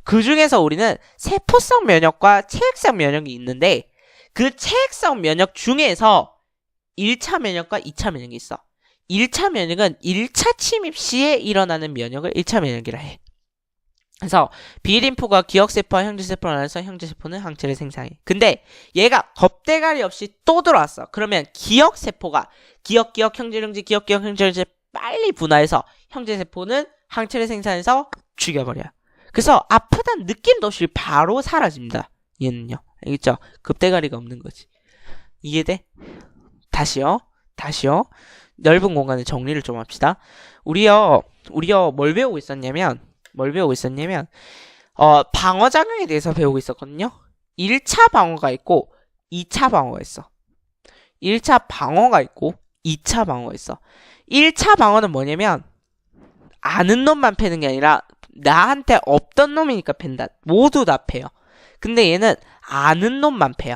그 중에서 우리는 세포성 면역과 체액성 면역이 있는데 그 체액성 면역 중에서 1차 면역과 2차 면역이 있어. 1차 면역은 1차 침입 시에 일어나는 면역을 1차 면역이라 해. 그래서 비림프가 기억세포와 형질세포를 나눠서 형질세포는 항체를 생산해. 근데 얘가 겁대가리 없이 또 들어왔어. 그러면 기억세포가 기억, 형질 빨리 분화해서 형질세포는 항체를 생산해서 죽여버려요. 그래서 아프다는 느낌도 없이 바로 사라집니다. 얘는요. 알겠죠? 겁대가리가 없는 거지. 이해돼? 다시요. 넓은 공간에 정리를 좀 합시다. 우리요 뭘 배우고 있었냐면 방어작용에 대해서 배우고 있었거든요. 1차 방어가 있고 2차 방어가 있어. 1차 방어가 있고 2차 방어가 있어. 1차 방어는 뭐냐면 아는 놈만 패는 게 아니라 나한테 없던 놈이니까 팬다. 모두 다 패요. 근데 얘는 아는 놈만 패요.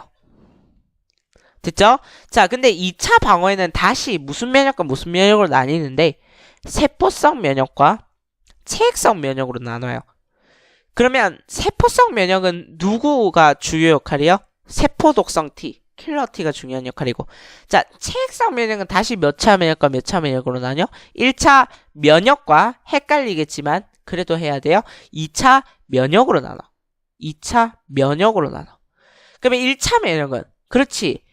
됐죠? 자, 근데 2차 방어에는 다시 무슨 면역과 무슨 면역으로 나뉘는데 세포성 면역과 체액성 면역으로 나눠요. 그러면 세포성 면역은 누구가 주요 역할이요? 세포독성 T, 킬러 T가 중요한 역할이고, 자, 체액성 면역은 다시 몇 차 면역과 몇 차 면역으로 나뉘어? 1차 면역과 헷갈리겠지만 그래도 해야 돼요. 2차 면역으로 나눠. 2차 면역으로 나눠. 그러면 1차 면역은 그렇지.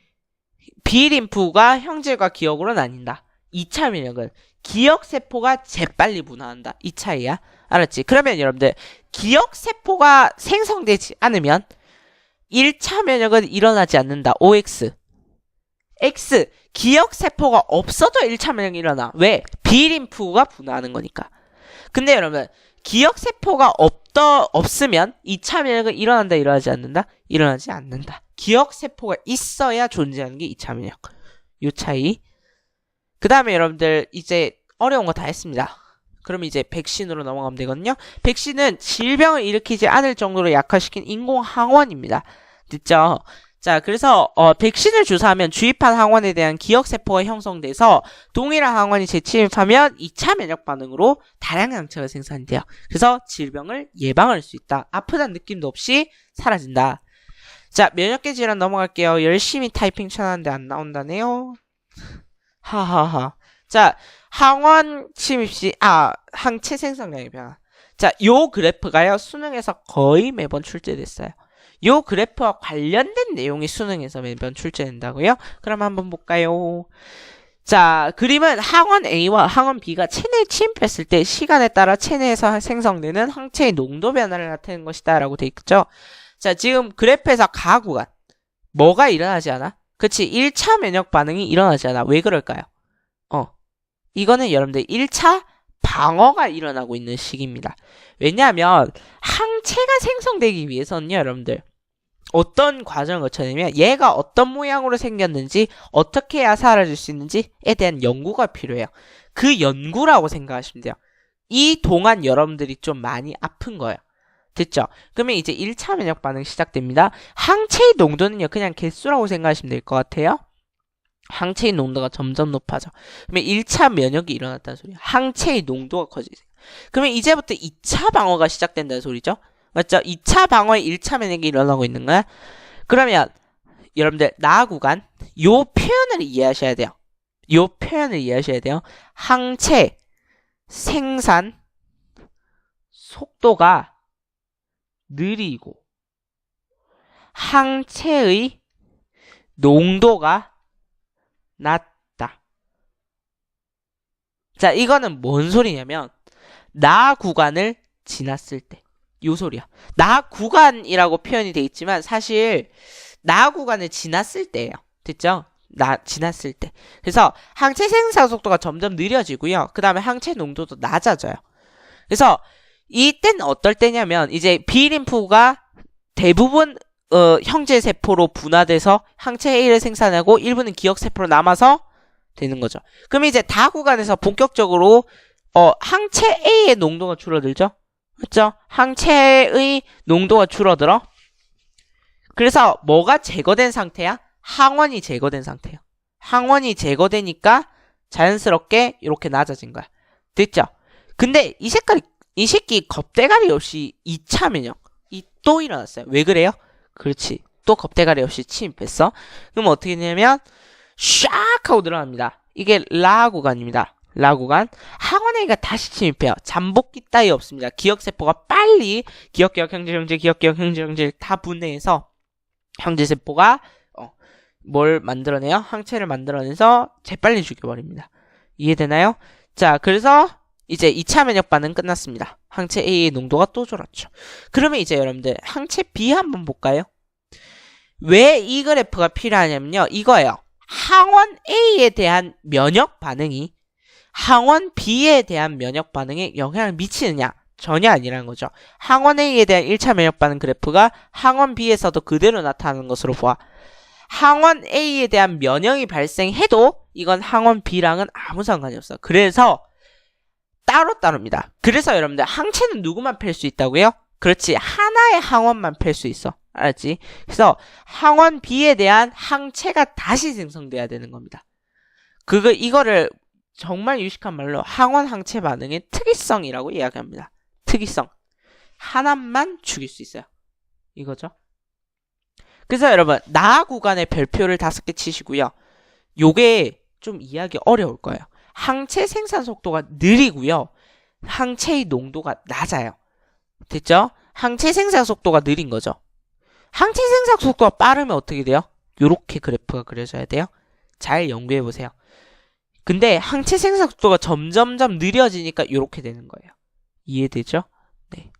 비림프가 형질과 기억으로 나뉜다. 2차 면역은 기억세포가 재빨리 분화한다. 이 차이야. 알았지? 그러면 여러분들 기억세포가 생성되지 않으면 1차 면역은 일어나지 않는다. OX. X. 기억세포가 없어도 1차 면역이 일어나. 왜? 비림프가 분화하는 거니까. 근데 여러분 기억세포가 없으면 2차 면역은 일어난다. 일어나지 않는다? 일어나지 않는다. 기억세포가 있어야 존재하는 게 2차 면역. 요 차이. 그 다음에 여러분들 이제 어려운 거 다 했습니다. 그럼 이제 백신으로 넘어가면 되거든요. 백신은 질병을 일으키지 않을 정도로 약화시킨 인공항원입니다. 됐죠? 자, 그래서 백신을 주사하면 주입한 항원에 대한 기억세포가 형성돼서 동일한 항원이 재침입하면 2차 면역 반응으로 다량의 항체가 생산이 돼요. 그래서 질병을 예방할 수 있다. 아프다는 느낌도 없이 사라진다. 자, 면역계 질환 넘어갈게요. 열심히 타이핑 쳐놨는데 안 나온다네요. 하하하. 자, 항원 침입 시, 항체 생성량의 변화. 자, 요 그래프가요, 수능에서 거의 매번 출제됐어요. 요 그래프와 관련된 내용이 수능에서 매번 출제된다고요? 그럼 한번 볼까요? 자, 그림은 항원 A와 항원 B가 체내에 침입했을 때 시간에 따라 체내에서 생성되는 항체의 농도 변화를 나타내는 것이다 라고 돼 있죠. 자, 지금 그래프에서 가구간 뭐가 일어나지 않아? 그치, 1차 면역 반응이 일어나지 않아. 왜 그럴까요? 이거는 여러분들 1차 방어가 일어나고 있는 시기입니다. 왜냐하면 항체가 생성되기 위해서는요, 여러분들 어떤 과정을 거쳐야 되냐면 얘가 어떤 모양으로 생겼는지 어떻게 해야 사라질 수 있는지에 대한 연구가 필요해요. 그 연구라고 생각하시면 돼요. 이 동안 여러분들이 좀 많이 아픈 거예요. 됐죠? 그러면 이제 1차 면역 반응 시작됩니다. 항체의 농도는요, 그냥 개수라고 생각하시면 될 것 같아요. 항체의 농도가 점점 높아져. 그러면 1차 면역이 일어났다는 소리야. 항체의 농도가 커지세요. 그러면 이제부터 2차 방어가 시작된다는 소리죠. 맞죠? 2차 방어에 1차 면역이 일어나고 있는 거야. 그러면 여러분들 나아 구간 요 표현을 이해하셔야 돼요. 요 표현을 이해하셔야 돼요. 항체 생산 속도가 느리고 항체의 농도가 낮다. 자, 이거는 뭔 소리냐면 나 구간을 지났을 때 요 소리야. 나 구간이라고 표현이 돼 있지만 사실 나 구간을 지났을 때예요. 됐죠? 지났을 때. 그래서 항체 생산 속도가 점점 느려지고요. 그 다음에 항체 농도도 낮아져요. 그래서 이때는 어떨 때냐면 이제 B림프가 대부분 형제 세포로 분화돼서 항체 A를 생산하고 일부는 기억 세포로 남아서 되는 거죠. 그럼 이제 다 구간에서 본격적으로 항체 A의 농도가 줄어들죠. 맞죠? 항체의 농도가 줄어들어. 그래서 뭐가 제거된 상태야? 항원이 제거된 상태예요. 항원이 제거되니까 자연스럽게 이렇게 낮아진 거야. 됐죠? 근데 이 새끼 겁대가리 없이 2차 면역이 또 일어났어요. 왜 그래요? 그렇지. 또 겁대가리 없이 침입했어. 그럼 어떻게 되냐면 샥 하고 늘어납니다. 이게 라 구간입니다. 라 구간. 항원A가 다시 침입해요. 잠복기 따위 없습니다. 기억세포가 빨리 기억 형제 다 분해해서 형제세포가 뭘 만들어내요? 항체를 만들어내서 재빨리 죽여버립니다. 이해되나요? 자, 그래서 이제 2차 면역 반응 끝났습니다. 항체 A의 농도가 또 줄었죠. 그러면 이제 여러분들 항체 B 한번 볼까요? 왜 이 그래프가 필요하냐면요. 이거예요. 항원 A에 대한 면역 반응이 항원 B에 대한 면역 반응에 영향을 미치느냐? 전혀 아니라는 거죠. 항원 A에 대한 1차 면역 반응 그래프가 항원 B에서도 그대로 나타나는 것으로 보아. 항원 A에 대한 면역이 발생해도 이건 항원 B랑은 아무 상관이 없어. 그래서 따로따로입니다. 그래서 여러분들 항체는 누구만 팰 수 있다고요? 그렇지. 하나의 항원만 팰 수 있어. 알았지? 그래서 항원 B에 대한 항체가 다시 생성돼야 되는 겁니다. 이거를 정말 유식한 말로 항원 항체 반응의 특이성이라고 이야기합니다. 특이성. 하나만 죽일 수 있어요. 이거죠. 그래서 여러분 나 구간의 별표를 5개 치시고요. 요게 좀 이해하기 어려울 거예요. 항체 생산 속도가 느리고요. 항체의 농도가 낮아요. 됐죠? 항체 생산 속도가 느린 거죠. 항체 생산 속도가 빠르면 어떻게 돼요? 요렇게 그래프가 그려져야 돼요. 잘 연구해 보세요. 근데 항체 생산 속도가 점점점 느려지니까 요렇게 되는 거예요. 이해되죠? 네.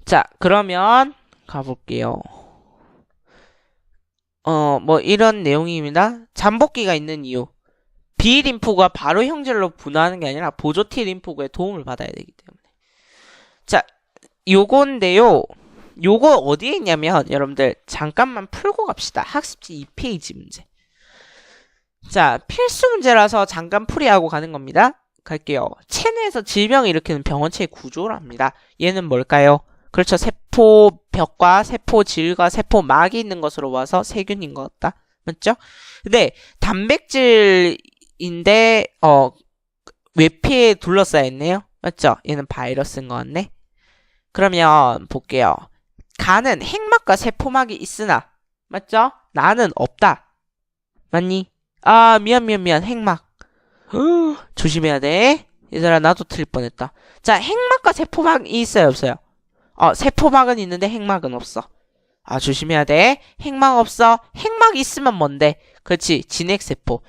자, 그러면 가볼게요. 뭐 이런 내용입니다. 잠복기가 있는 이유. B 림프가 바로 형질로 분화하는 게 아니라 보조 T 림프구의 도움을 받아야 되기 때문에. 자, 요건데요. 요거 어디에 있냐면 여러분들 잠깐만 풀고 갑시다. 학습지 2페이지 문제. 자, 필수 문제라서 잠깐 풀이하고 가는 겁니다. 갈게요. 체내에서 질병을 일으키는 병원체의 구조랍니다. 얘는 뭘까요? 그렇죠. 세포벽과 세포질과 세포막이 있는 것으로 봐서 세균인 것 같다. 맞죠? 근데 단백질인데 외피에 둘러싸여 있네요. 맞죠? 얘는 바이러스인 것 같네. 그러면 볼게요. 간은 핵막과 세포막이 있으나 맞죠? 나는 없다. 맞니? 아, 미안. 핵막. 조심해야 돼. 얘들아, 나도 틀릴 뻔했다. 자, 핵막과 세포막이 있어요, 없어요? 세포막은 있는데 핵막은 없어. 아, 조심해야 돼. 핵막 없어. 핵막 있으면 뭔데? 그렇지, 진핵세포.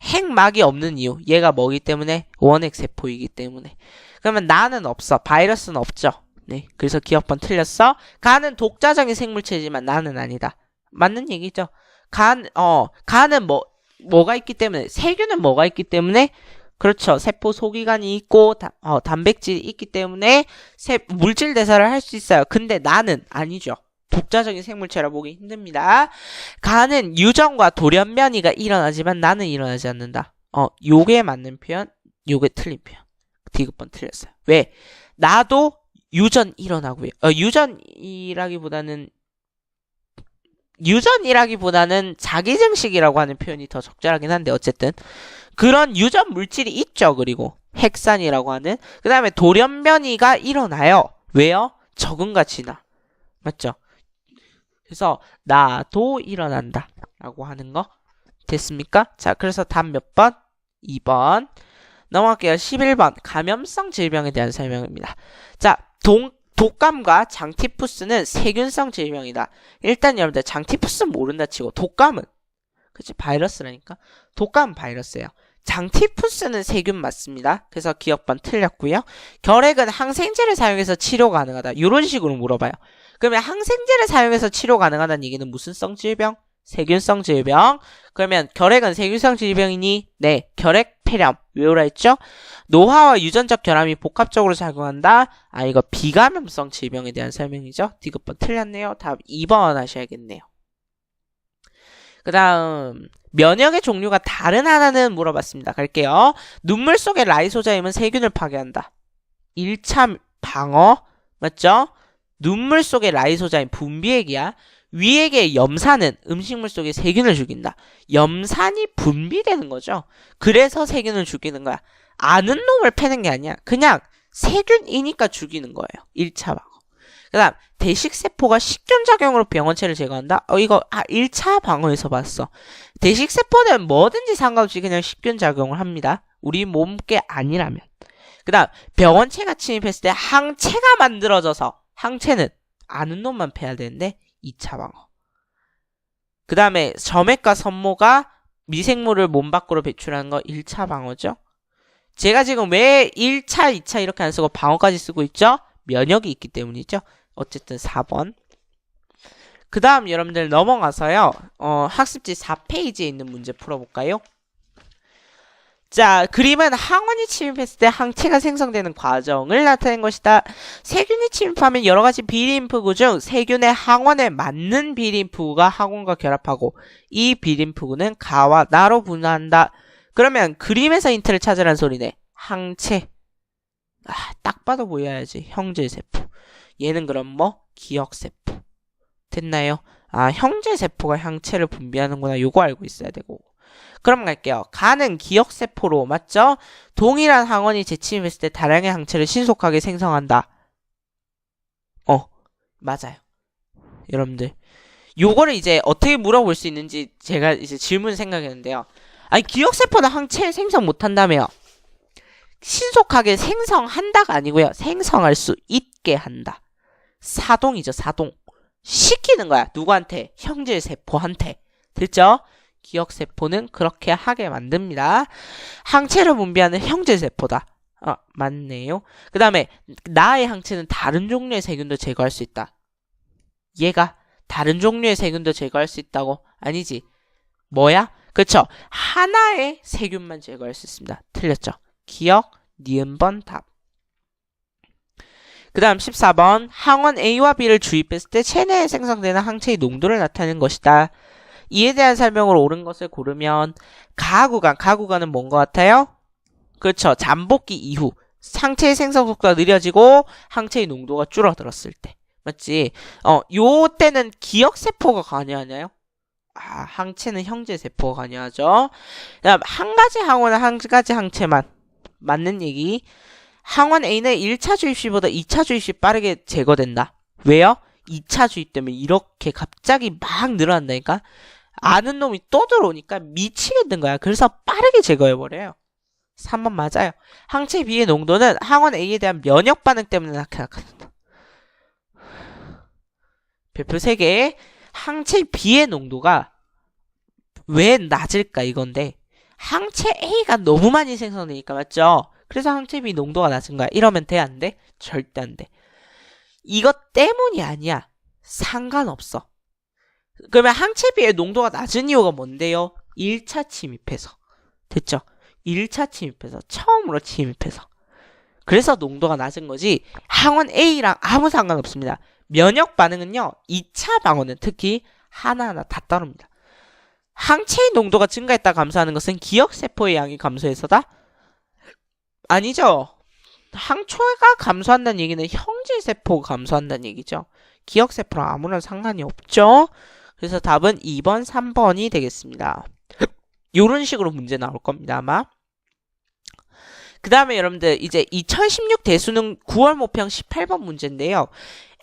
핵막이 없는 이유. 얘가 뭐기 때문에? 원핵세포이기 때문에. 그러면 나는 없어. 바이러스는 없죠. 네, 그래서 기억번 틀렸어. 간은 독자적인 생물체지만 나는 아니다. 맞는 얘기죠. 간은 뭐가 있기 때문에, 세균은 뭐가 있기 때문에, 그렇죠. 세포 소기관이 있고, 단백질이 있기 때문에, 물질 대사를 할 수 있어요. 근데 나는 아니죠. 독자적인 생물체라 보기 힘듭니다. 간은 유전과 돌연변이가 일어나지만 나는 일어나지 않는다. 요게 맞는 표현, 요게 틀린 표현. 디귿번 틀렸어요. 왜? 나도 유전 일어나고요. 유전이라기보다는 유전이라기보다는 자기증식이라고 하는 표현이 더 적절하긴 한데 어쨌든 그런 유전 물질이 있죠. 그리고 핵산이라고 하는 그 다음에 돌연변이가 일어나요. 왜요? 적응과 진화 맞죠? 그래서 나도 일어난다 라고 하는 거 됐습니까? 자, 그래서 답 몇 번? 2번 넘어갈게요. 11번 감염성 질병에 대한 설명입니다. 자, 독감과 장티푸스는 세균성 질병이다. 일단 여러분들 장티푸스 모른다 치고 독감은 그치 바이러스라니까 독감은 바이러스예요. 장티푸스는 세균 맞습니다. 그래서 기억번 틀렸고요. 결핵은 항생제를 사용해서 치료 가능하다. 이런 식으로 물어봐요. 그러면 항생제를 사용해서 치료 가능하다는 얘기는 무슨 성 질병? 세균성 질병. 그러면 결핵은 세균성 질병이니 네, 결핵 폐렴 외우라 했죠? 노화와 유전적 결함이 복합적으로 작용한다. 아, 이거 비감염성 질병에 대한 설명이죠. 디귿번 틀렸네요. 답 2번 하셔야겠네요. 그 다음 면역의 종류가 다른 하나는 물어봤습니다. 갈게요. 눈물 속의 라이소자임은 세균을 파괴한다. 1차 방어 맞죠? 눈물 속의 라이소자임 분비액이야. 위액의 염산은 음식물 속에 세균을 죽인다. 염산이 분비되는 거죠. 그래서 세균을 죽이는 거야. 아는 놈을 패는 게 아니야. 그냥 세균이니까 죽이는 거예요. 1차 방어. 그 다음 대식세포가 식균작용으로 병원체를 제거한다. 이거 1차 방어에서 봤어. 대식세포는 뭐든지 상관없이 그냥 식균작용을 합니다. 우리 몸께 아니라면. 그 다음 병원체가 침입했을 때 항체가 만들어져서 항체는 아는 놈만 패야 되는데 2차 방어. 그 다음에 점액과 섬모가 미생물을 몸 밖으로 배출하는 거 1차 방어죠. 제가 지금 왜 1차, 2차 이렇게 안 쓰고 방어까지 쓰고 있죠? 면역이 있기 때문이죠. 어쨌든 4번. 그 다음 여러분들 넘어가서요. 학습지 4페이지에 있는 문제 풀어볼까요? 자, 그림은 항원이 침입했을 때 항체가 생성되는 과정을 나타낸 것이다. 세균이 침입하면 여러 가지 비림프구 중 세균의 항원에 맞는 비림프구가 항원과 결합하고 이 비림프구는 가와 나로 분화한다. 그러면 그림에서 힌트를 찾으란 소리네. 항체. 딱 봐도 보여야지. 형질세포. 얘는 그럼 뭐? 기억세포. 됐나요? 형질세포가 항체를 분비하는구나. 요거 알고 있어야 되고. 그럼 갈게요. 가는 기억세포로 맞죠? 동일한 항원이 재침입했을 때 다량의 항체를 신속하게 생성한다. 맞아요. 여러분들 요거를 이제 어떻게 물어볼 수 있는지 제가 이제 질문 생각했는데요. 아니 기억세포는 항체 생성 못한다며요. 신속하게 생성한다가 아니고요. 생성할 수 있게 한다. 사동이죠. 사동. 시키는 거야. 누구한테? 형질세포한테. 됐죠? 기억세포는 그렇게 하게 만듭니다. 항체를 분비하는 형질세포다. 맞네요. 그 다음에 나의 항체는 다른 종류의 세균도 제거할 수 있다. 얘가 다른 종류의 세균도 제거할 수 있다고? 아니지. 뭐야? 그쵸? 하나의 세균만 제거할 수 있습니다. 틀렸죠? 기억, 니은번 답. 그 다음 14번 항원 A와 B를 주입했을 때 체내에 생성되는 항체의 농도를 나타내는 것이다. 이에 대한 설명으로 옳은 것을 고르면 가구간은 뭔 것 같아요? 그렇죠. 잠복기 이후 항체의 생성 속도가 느려지고 항체의 농도가 줄어들었을 때. 맞지? 요 때는 기억세포가 관여하나요? 항체는 형제세포가 관여하죠. 그다음 한 가지 항원은 한 가지 항체만. 맞는 얘기. 항원 A는 1차 주입 시보다 2차 주입 시 빠르게 제거된다. 왜요? 2차 주입 때문에 이렇게 갑자기 막 늘어난다니까? 아는 놈이 또 들어오니까 미치겠는 거야. 그래서 빠르게 제거해버려요. 3번 맞아요. 항체 B의 농도는 항원 A에 대한 면역 반응 때문에 나타난다. 별표 3개. 항체 B의 농도가 왜 낮을까 이건데 항체 A가 너무 많이 생성되니까 맞죠? 그래서 항체 B 농도가 낮은 거야. 이러면 돼? 안 돼? 절대 안 돼. 이것 때문이 아니야. 상관없어. 그러면 항체 B의 농도가 낮은 이유가 뭔데요? 1차 침입해서. 됐죠? 1차 침입해서. 처음으로 침입해서. 그래서 농도가 낮은 거지 항원 A랑 아무 상관없습니다. 면역 반응은요. 2차 방어는 특히 하나하나 다 따릅니다. 항체의 농도가 증가했다 감소하는 것은 기억세포의 양이 감소해서다? 아니죠. 항체가 감소한다는 얘기는 형질세포가 감소한다는 얘기죠. 기억세포랑 아무런 상관이 없죠. 그래서 답은 2번, 3번이 되겠습니다. 요런 식으로 문제 나올 겁니다, 아마. 그 다음에 여러분들 이제 2016 대수능 9월 모평 18번 문제인데요.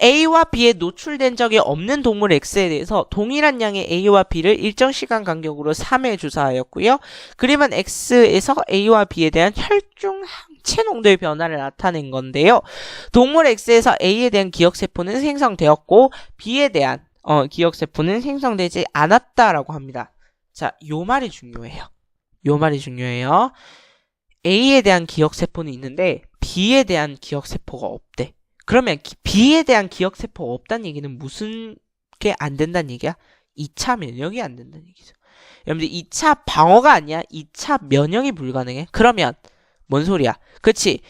A와 B에 노출된 적이 없는 동물 X에 대해서 동일한 양의 A와 B를 일정 시간 간격으로 3회 주사하였고요. 그림은 X에서 A와 B에 대한 혈중 항체 농도의 변화를 나타낸 건데요. 동물 X에서 A에 대한 기억세포는 생성되었고 B에 대한 기억세포는 생성되지 않았다라고 합니다. 자, 요 말이 중요해요. 요 말이 중요해요. A에 대한 기억세포는 있는데 B에 대한 기억세포가 없대. 그러면 B에 대한 기억세포가 없다는 얘기는 무슨 게 안 된다는 얘기야? 2차 면역이 안 된다는 얘기죠. 여러분들 2차 방어가 아니야. 2차 면역이 불가능해. 그러면 뭔 소리야? 그렇지.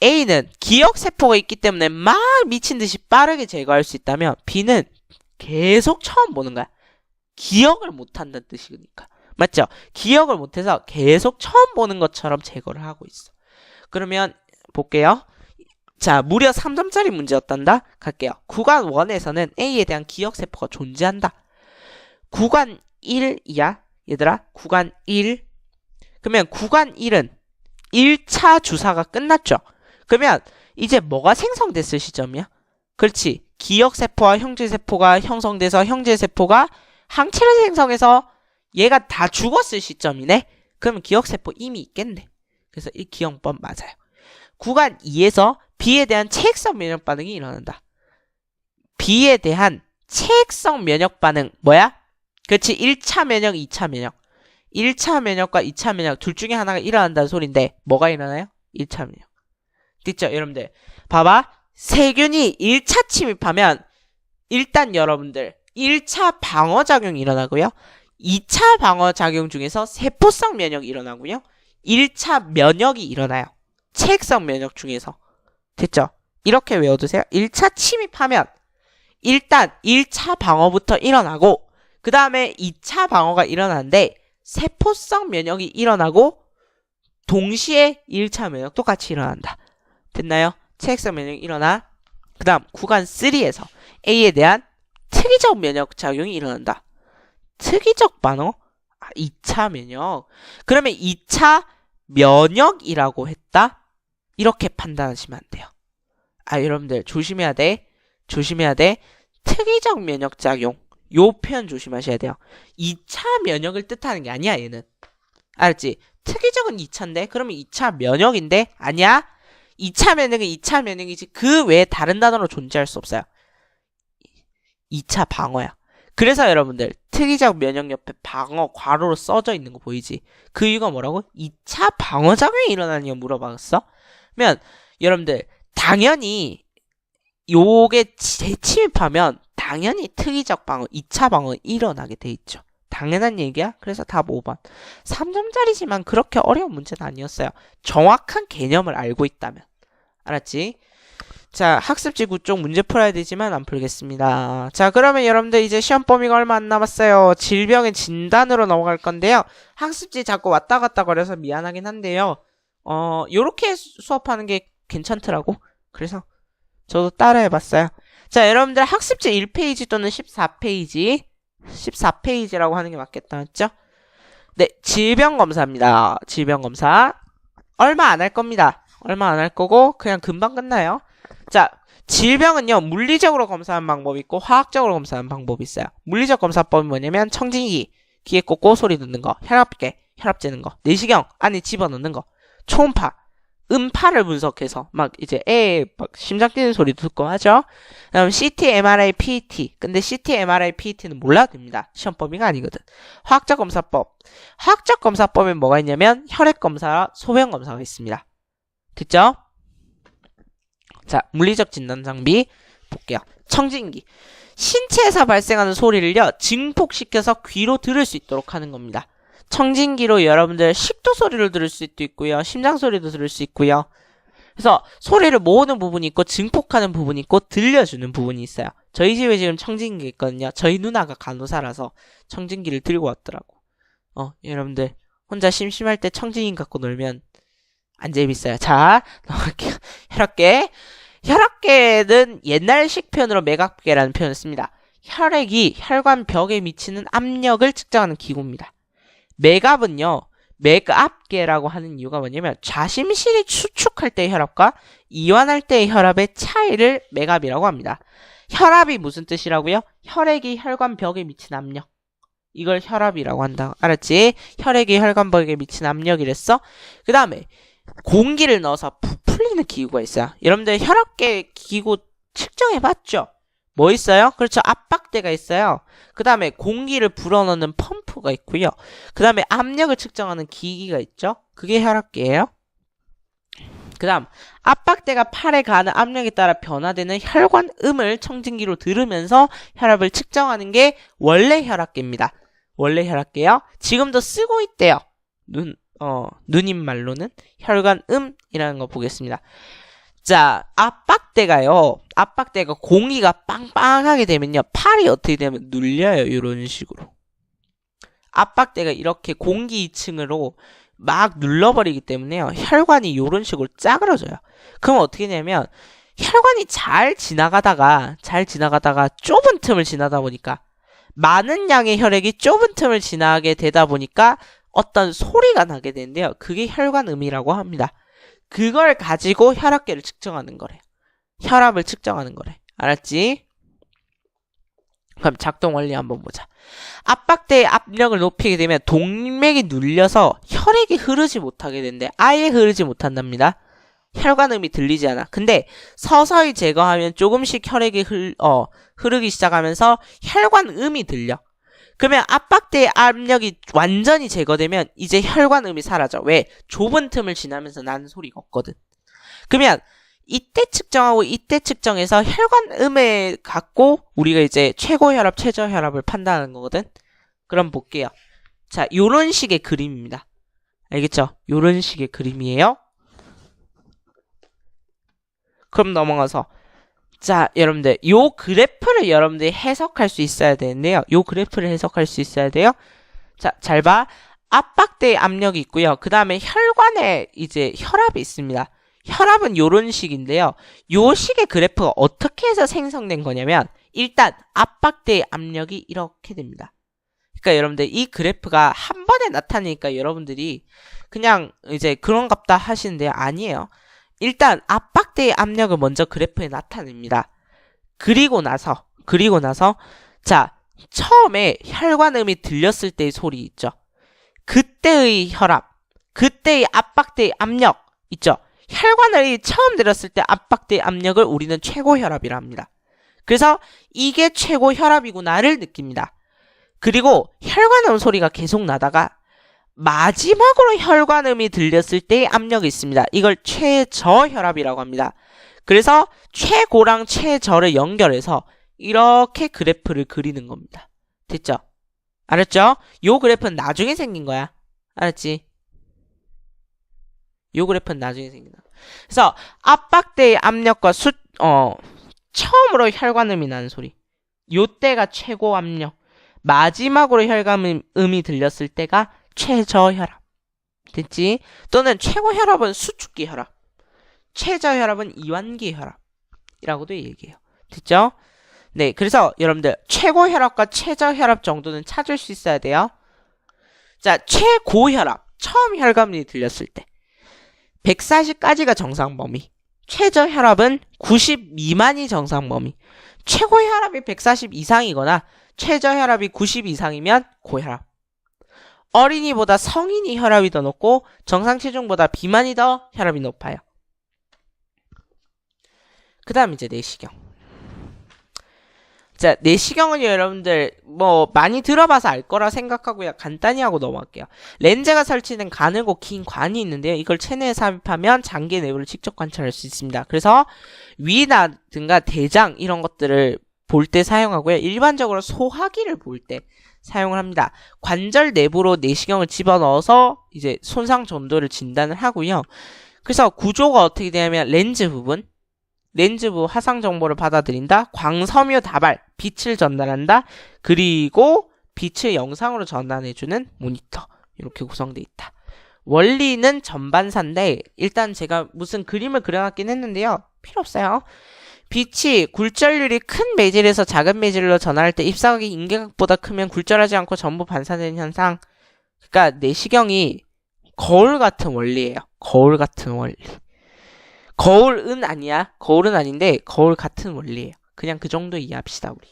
A는 기억세포가 있기 때문에 막 미친 듯이 빠르게 제거할 수 있다면 B는 계속 처음 보는 거야. 기억을 못 한다는 뜻이니까. 맞죠? 기억을 못해서 계속 처음 보는 것처럼 제거를 하고 있어. 그러면 볼게요. 자, 무려 3점짜리 문제였단다? 갈게요. 구간 1에서는 A에 대한 기억세포가 존재한다. 구간 1이야? 얘들아, 구간 1. 그러면 구간 1은 1차 주사가 끝났죠? 그러면 이제 뭐가 생성됐을 시점이야? 그렇지. 기억세포와 형제세포가 형성돼서 형제세포가 항체를 생성해서 얘가 다 죽었을 시점이네? 그러면 기억세포 이미 있겠네. 그래서 이 기억법 맞아요. 구간 2에서 B에 대한 체액성 면역 반응이 일어난다. B에 대한 체액성 면역 반응 뭐야? 그렇지. 1차 면역, 2차 면역. 1차 면역과 2차 면역 둘 중에 하나가 일어난다는 소린데 뭐가 일어나요? 1차 면역. 됐죠? 여러분들 봐봐. 세균이 1차 침입하면 일단 여러분들 1차 방어작용이 일어나고요. 2차 방어작용 중에서 세포성 면역이 일어나고요. 1차 면역이 일어나요. 체액성 면역 중에서. 됐죠? 이렇게 외워두세요. 1차 침입하면 일단 1차 방어부터 일어나고 그 다음에 2차 방어가 일어나는데 세포성 면역이 일어나고 동시에 1차 면역도 같이 일어난다. 됐나요? 체액성 면역이 일어나. 그 다음 구간 3에서 A에 대한 특이적 면역 작용이 일어난다. 특이적 반응? 2차 면역. 그러면 2차 면역이라고 했다? 이렇게 판단하시면 안 돼요. 여러분들 조심해야 돼. 조심해야 돼. 특이적 면역 작용. 요 표현 조심하셔야 돼요. 2차 면역을 뜻하는 게 아니야, 얘는. 알았지? 특이적은 2차인데 그러면 2차 면역인데 아니야. 2차 면역은 2차 면역이지 그 외에 다른 단어로 존재할 수 없어요. 2차 방어야. 그래서 여러분들 특이적 면역 옆에 방어 괄호로 써져 있는 거 보이지? 그 이유가 뭐라고? 2차 방어작용이 일어나냐 물어봤어? 그러면 여러분들 당연히 요게 재침입하면 당연히 특이적 방어, 2차 방어 일어나게 돼 있죠. 당연한 얘기야. 그래서 답 5번. 3점짜리지만 그렇게 어려운 문제는 아니었어요. 정확한 개념을 알고 있다면. 알았지? 자, 학습지구 쪽 문제 풀어야 되지만 안 풀겠습니다. 자, 그러면 여러분들 이제 시험 범위가 얼마 안 남았어요. 질병의 진단으로 넘어갈 건데요. 학습지 자꾸 왔다 갔다 거려서 미안하긴 한데요. 요렇게 수업하는 게 괜찮더라고. 그래서 저도 따라해봤어요. 자, 여러분들 학습지 1페이지 또는 14페이지 14페이지라고 하는 게 맞겠다. 맞죠? 네, 질병검사입니다. 질병검사. 얼마 안 할 겁니다. 얼마 안 할 거고 그냥 금방 끝나요. 자, 질병은요, 물리적으로 검사하는 방법이 있고 화학적으로 검사하는 방법이 있어요. 물리적 검사법이 뭐냐면 청진기, 귀에 꽂고 소리 듣는 거, 혈압 재는 거, 내시경 안에 집어넣는 거, 초음파, 음파를 분석해서 막 이제 막 심장 뛰는 소리도 듣고 하죠. 그다음 CT, MRI, PET. 근데 CT, MRI, PET는 몰라도 됩니다. 시험 범위가 아니거든. 화학적 검사법. 화학적 검사법에 뭐가 있냐면 혈액 검사와 소변 검사가 있습니다. 됐죠? 자, 물리적 진단 장비 볼게요. 청진기. 신체에서 발생하는 소리를요, 증폭시켜서 귀로 들을 수 있도록 하는 겁니다. 청진기로 여러분들 식도 소리를 들을 수도 있고요. 심장 소리도 들을 수 있고요. 그래서 소리를 모으는 부분이 있고 증폭하는 부분이 있고 들려주는 부분이 있어요. 저희 집에 지금 청진기 있거든요. 저희 누나가 간호사라서 청진기를 들고 왔더라고. 여러분들 혼자 심심할 때 청진기 갖고 놀면 안 재밌어요. 자, 넘어갈게요. 혈압계. 혈압계는 옛날식 표현으로 매각계라는 표현을 씁니다. 혈액이 혈관 벽에 미치는 압력을 측정하는 기구입니다. 맥압은요, 맥압계라고 하는 이유가 뭐냐면 좌심실이 수축할 때의 혈압과 이완할 때의 혈압의 차이를 맥압이라고 합니다. 혈압이 무슨 뜻이라고요? 혈액이 혈관 벽에 미친 압력. 이걸 혈압이라고 한다. 알았지? 혈액이 혈관 벽에 미친 압력이랬어. 그 다음에 공기를 넣어서 부풀리는 기구가 있어요. 여러분들 혈압계 기구 측정해봤죠? 뭐 있어요? 그렇죠. 압박대가 있어요. 그 다음에 공기를 불어넣는 펌프가 있고요. 그 다음에 압력을 측정하는 기기가 있죠. 그게 혈압계예요. 그 다음 압박대가 팔에 가는 압력에 따라 변화되는 혈관음을 청진기로 들으면서 혈압을 측정하는 게 원래 혈압계입니다. 원래 혈압계요. 지금도 쓰고 있대요. 누님 말로는 혈관음이라는 거 보겠습니다. 자, 압박대가 공기가 빵빵하게 되면요. 팔이 어떻게 되면 눌려요. 이런 식으로. 압박대가 이렇게 공기 2층으로 막 눌러버리기 때문에요. 혈관이 이런 식으로 짜그러져요. 그럼 어떻게 되냐면 혈관이 잘 지나가다가 좁은 틈을 지나다 보니까 많은 양의 혈액이 좁은 틈을 지나게 되다 보니까 어떤 소리가 나게 되는데요. 그게 혈관음이라고 합니다. 그걸 가지고 혈압계를 측정하는 거래. 혈압을 측정하는 거래. 알았지? 그럼 작동 원리 한번 보자. 압박대의 압력을 높이게 되면 동맥이 눌려서 혈액이 흐르지 못하게 된대. 아예 흐르지 못한답니다. 혈관음이 들리지 않아. 근데 서서히 제거하면 조금씩 혈액이 흐르기 시작하면서 혈관음이 들려. 그러면 압박대의 압력이 완전히 제거되면 이제 혈관음이 사라져. 왜? 좁은 틈을 지나면서 나는 소리가 없거든. 그러면 이때 측정하고 이때 측정해서 혈관음을 갖고 우리가 이제 최고 혈압, 최저 혈압을 판단하는 거거든. 그럼 볼게요. 자, 요런 식의 그림입니다. 알겠죠? 요런 식의 그림이에요. 그럼 넘어가서 자, 여러분들 요 그래프를 여러분들이 해석할 수 있어야 되는데요. 요 그래프를 해석할 수 있어야 돼요. 자, 잘 봐. 압박대의 압력이 있고요. 그 다음에 혈관에 이제 혈압이 있습니다. 혈압은 요런 식인데요. 요 식의 그래프가 어떻게 해서 생성된 거냐면 일단 압박대의 압력이 이렇게 됩니다. 그러니까 여러분들 이 그래프가 한 번에 나타나니까 여러분들이 그냥 이제 그런갑다 하시는데 아니에요. 일단 압박대의 압력을 먼저 그래프에 나타냅니다. 그리고 나서 자, 처음에 혈관음이 들렸을 때의 소리 있죠. 그때의 혈압, 그때의 압박대의 압력 있죠. 혈관음이 처음 들었을 때 압박대의 압력을 우리는 최고 혈압이라 합니다. 그래서 이게 최고 혈압이구나를 느낍니다. 그리고 혈관음 소리가 계속 나다가 마지막으로 혈관음이 들렸을 때의 압력이 있습니다. 이걸 최저혈압이라고 합니다. 그래서 최고랑 최저를 연결해서 이렇게 그래프를 그리는 겁니다. 됐죠? 알았죠? 요 그래프는 나중에 생긴 거야. 알았지? 요 그래프는 나중에 생긴다. 그래서 압박대의 압력과 처음으로 혈관음이 나는 소리. 요 때가 최고 압력. 마지막으로 혈관음이 들렸을 때가 최저혈압. 됐지? 또는 최고혈압은 수축기 혈압. 최저혈압은 이완기 혈압이라고도 얘기해요. 됐죠? 네, 그래서 여러분들 최고혈압과 최저혈압 정도는 찾을 수 있어야 돼요. 자, 최고혈압. 처음 혈관음이 들렸을 때 140까지가 정상 범위. 최저혈압은 90 미만이 정상 범위. 최고혈압이 140 이상이거나 최저혈압이 90 이상이면 고혈압. 어린이보다 성인이 혈압이 더 높고 정상 체중보다 비만이 더 혈압이 높아요. 그 다음 이제 내시경. 자, 내시경은 여러분들 뭐 많이 들어봐서 알 거라 생각하고요. 간단히 하고 넘어갈게요. 렌즈가 설치된 가늘고 긴 관이 있는데요. 이걸 체내에 삽입하면 장기 내부를 직접 관찰할 수 있습니다. 그래서 위나든가 대장 이런 것들을 볼 때 사용하고요. 일반적으로 소화기를 볼 때 사용을 합니다. 관절 내부로 내시경을 집어넣어서 이제 손상 정도를 진단을 하고요. 그래서 구조가 어떻게 되냐면 렌즈 부분 화상 정보를 받아들인다. 광섬유 다발, 빛을 전달한다. 그리고 빛을 영상으로 전환해주는 모니터. 이렇게 구성되어 있다. 원리는 전반사인데 일단 제가 무슨 그림을 그려놨긴 했는데요. 필요 없어요. 빛이 굴절률이 큰 매질에서 작은 매질로 전환할 때 입사각이 인계각보다 크면 굴절하지 않고 전부 반사되는 현상. 그러니까 내시경이 거울 같은 원리예요. 거울 같은 원리. 거울은 아니야. 거울은 아닌데 거울 같은 원리예요. 그냥 그 정도 이해합시다, 우리.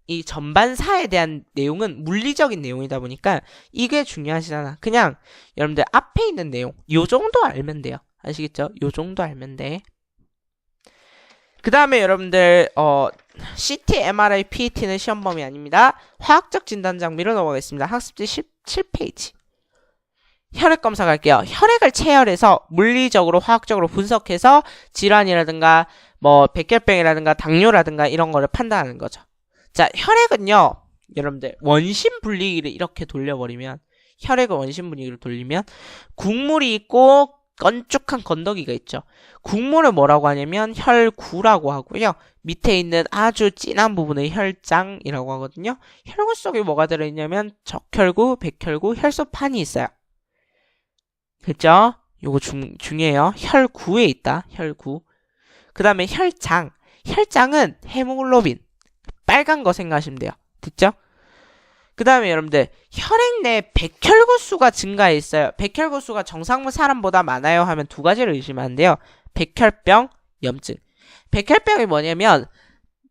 이 전반사에 대한 내용은 물리적인 내용이다 보니까 이게 중요하시잖아. 그냥 여러분들 앞에 있는 내용 요 정도 알면 돼요. 아시겠죠? 요 정도 알면 돼. 그 다음에 여러분들 CT, MRI, PET는 시험 범위 아닙니다. 화학적 진단 장비로 넘어가겠습니다. 학습지 17페이지. 혈액 검사 갈게요. 혈액을 체열해서 물리적으로 화학적으로 분석해서 질환이라든가 뭐 백혈병이라든가 당뇨라든가 이런 거를 판단하는 거죠. 자, 혈액은요. 여러분들 원심 분리기를 이렇게 돌려버리면 혈액을 원심 분리기로 돌리면 국물이 있고 건쭉한 건더기가 있죠. 국물을 뭐라고 하냐면 혈구라고 하고요. 밑에 있는 아주 진한 부분을 혈장이라고 하거든요. 혈구 속에 뭐가 들어있냐면 적혈구, 백혈구, 혈소판이 있어요. 그죠? 요거 중요해요. 혈구에 있다. 혈구. 그 다음에 혈장. 혈장은 헤모글로빈. 빨간 거 생각하시면 돼요. 됐죠? 그 다음에 여러분들 혈액 내 백혈구 수가 증가해 있어요. 백혈구 수가 정상 사람보다 많아요 하면 두 가지를 의심하는데요. 백혈병, 염증. 백혈병이 뭐냐면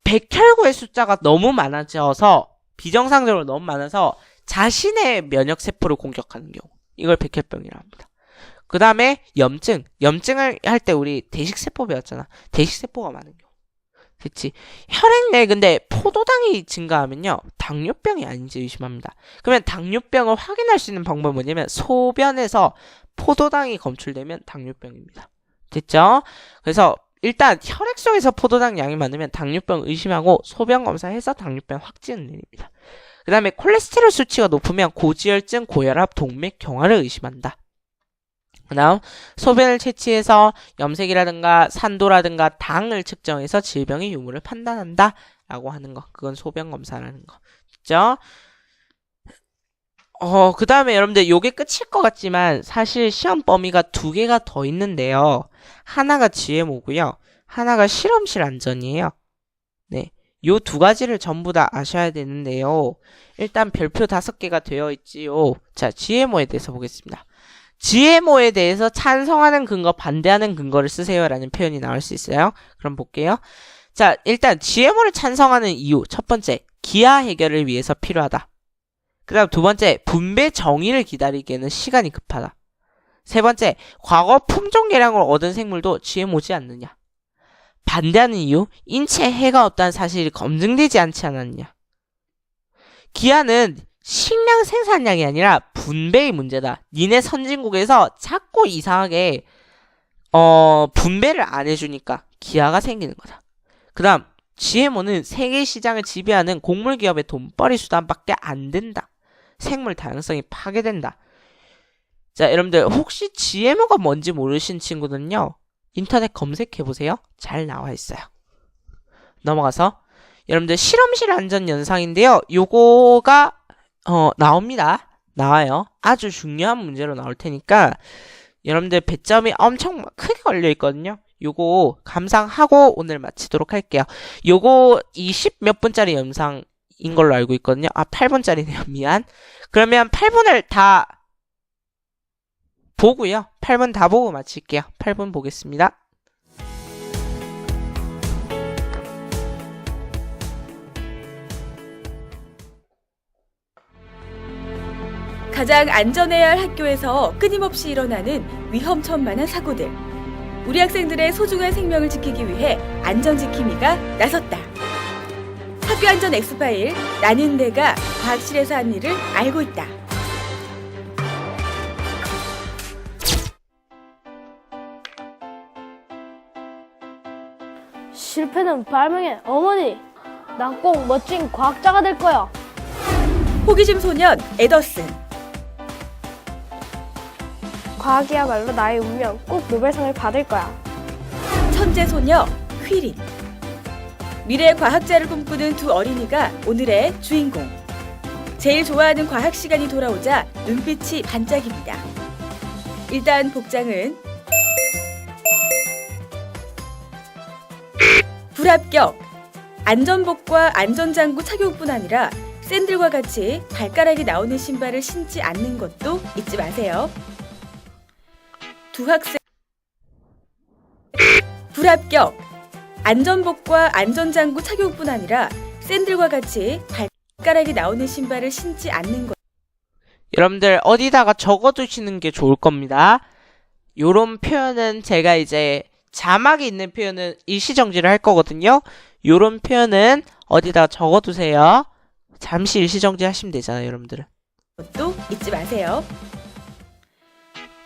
백혈구의 숫자가 너무 많아져서 비정상적으로 너무 많아서 자신의 면역세포를 공격하는 경우. 이걸 백혈병이라고 합니다. 그 다음에 염증. 염증을 할 때 우리 대식세포 배웠잖아. 대식세포가 많은 경우. 그치. 혈액 내 근데 포도당이 증가하면요. 당뇨병이 아닌지 의심합니다. 그러면 당뇨병을 확인할 수 있는 방법은 뭐냐면 소변에서 포도당이 검출되면 당뇨병입니다. 됐죠? 그래서 일단 혈액 속에서 포도당 양이 많으면 당뇨병 의심하고 소변 검사해서 당뇨병 확진을 내립니다. 그 다음에 콜레스테롤 수치가 높으면 고지혈증, 고혈압, 동맥 경화를 의심한다. 그 다음 소변을 채취해서 염색이라든가 산도라든가 당을 측정해서 질병의 유무를 판단한다 라고 하는 거. 그건 소변 검사라는 거. 그죠? 그 다음에 여러분들 요게 끝일 것 같지만 사실 시험 범위가 두 개가 더 있는데요. 하나가 GMO고요. 하나가 실험실 안전이에요. 네. 요 두 가지를 전부 다 아셔야 되는데요. 일단 별표 5개가 되어 있지요. 자, GMO에 대해서 보겠습니다. GMO에 대해서 찬성하는 근거, 반대하는 근거를 쓰세요라는 표현이 나올 수 있어요. 그럼 볼게요. 자, 일단 GMO를 찬성하는 이유. 첫 번째, 기아 해결을 위해서 필요하다. 그 다음 두 번째, 분배 정의를 기다리기에는 시간이 급하다. 세 번째, 과거 품종 개량을 얻은 생물도 GMO지 않느냐. 반대하는 이유, 인체에 해가 없다는 사실이 검증되지 않지 않았느냐. 기아는 식량 생산량이 아니라 분배의 문제다. 니네 선진국에서 자꾸 이상하게 분배를 안 해주니까 기아가 생기는 거다. 그 다음 GMO는 세계 시장을 지배하는 곡물 기업의 돈벌이 수단밖에 안 된다. 생물 다양성이 파괴된다. 자, 여러분들 혹시 GMO가 뭔지 모르신 친구들은요. 인터넷 검색해보세요. 잘 나와 있어요. 넘어가서 여러분들 실험실 안전 연상인데요. 요거가 나옵니다. 나와요. 아주 중요한 문제로 나올 테니까 여러분들 배점이 엄청 크게 걸려 있거든요. 요거 감상하고 오늘 마치도록 할게요. 요거 20 몇 분짜리 영상인 걸로 알고 있거든요. 8분짜리네요. 미안. 그러면 8분을 다 보고요. 8분 다 보고 마칠게요. 8분 보겠습니다. 가장 안전해야 할 학교에서 끊임없이 일어나는 위험천만한 사고들. 우리 학생들의 소중한 생명을 지키기 위해 안전지킴이가 나섰다. 학교안전 엑스파일, 나는 내가 과학실에서 한 일을 알고 있다. 실패는 발명의 어머니. 난 꼭 멋진 과학자가 될 거야. 호기심 소년 에더슨. 과학이야말로 나의 운명. 꼭 노벨상을 받을 거야. 천재 소녀 퀴린. 미래 과학자를 꿈꾸는 두 어린이가 오늘의 주인공. 제일 좋아하는 과학 시간이 돌아오자 눈빛이 반짝입니다. 일단 복장은 불합격! 안전복과 안전장구 착용뿐 아니라 샌들과 같이 발가락이 나오는 신발을 신지 않는 것도 잊지 마세요. 두 학생 불합격! 안전복과 안전장구 착용뿐 아니라 샌들과 같이 발가락이 나오는 신발을 신지 않는 것. 여러분들 어디다가 적어두시는 게 좋을 겁니다. 요런 표현은 제가 이제 자막이 있는 표현은 일시정지를 할 거거든요. 요런 표현은 어디다가 적어두세요. 잠시 일시정지 하시면 되잖아요, 여러분들. 것도 잊지 마세요.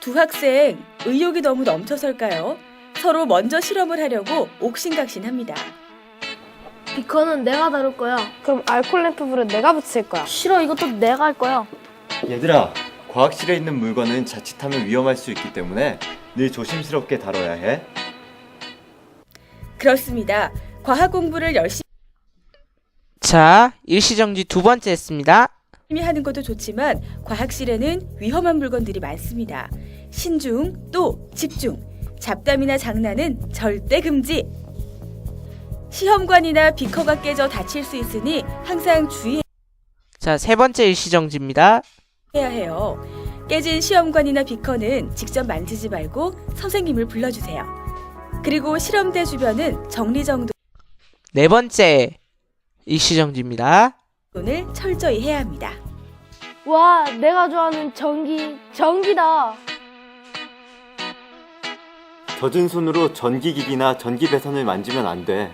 두 학생 의욕이 너무 넘쳐설까요? 서로 먼저 실험을 하려고 옥신각신합니다. 비커는 내가 다룰 거야. 그럼 알콜 램프 불은 내가 붙일 거야. 싫어, 이것도 내가 할 거야. 얘들아, 과학실에 있는 물건은 자칫하면 위험할 수 있기 때문에 늘 조심스럽게 다뤄야 해. 그렇습니다. 과학 공부를 열심히 자, 일시정지 두 번째 했습니다. 하는 것도 좋지만 과학실에는 위험한 물건들이 많습니다. 신중 또 집중. 잡담이나 장난은 절대 금지. 시험관이나 비커가 깨져 다칠 수 있으니 항상 주의해야 자, 세 번째 일시정지입니다. 해요. 깨진 시험관이나 비커는 직접 만지지 말고 선생님을 불러주세요. 그리고 실험대 주변은 정리정돈을 네 번째 일시정지입니다. 철저히 해야 합니다. 와, 내가 좋아하는 전기다. 젖은 손으로 전기기기나 전기배선을 만지면 안 돼.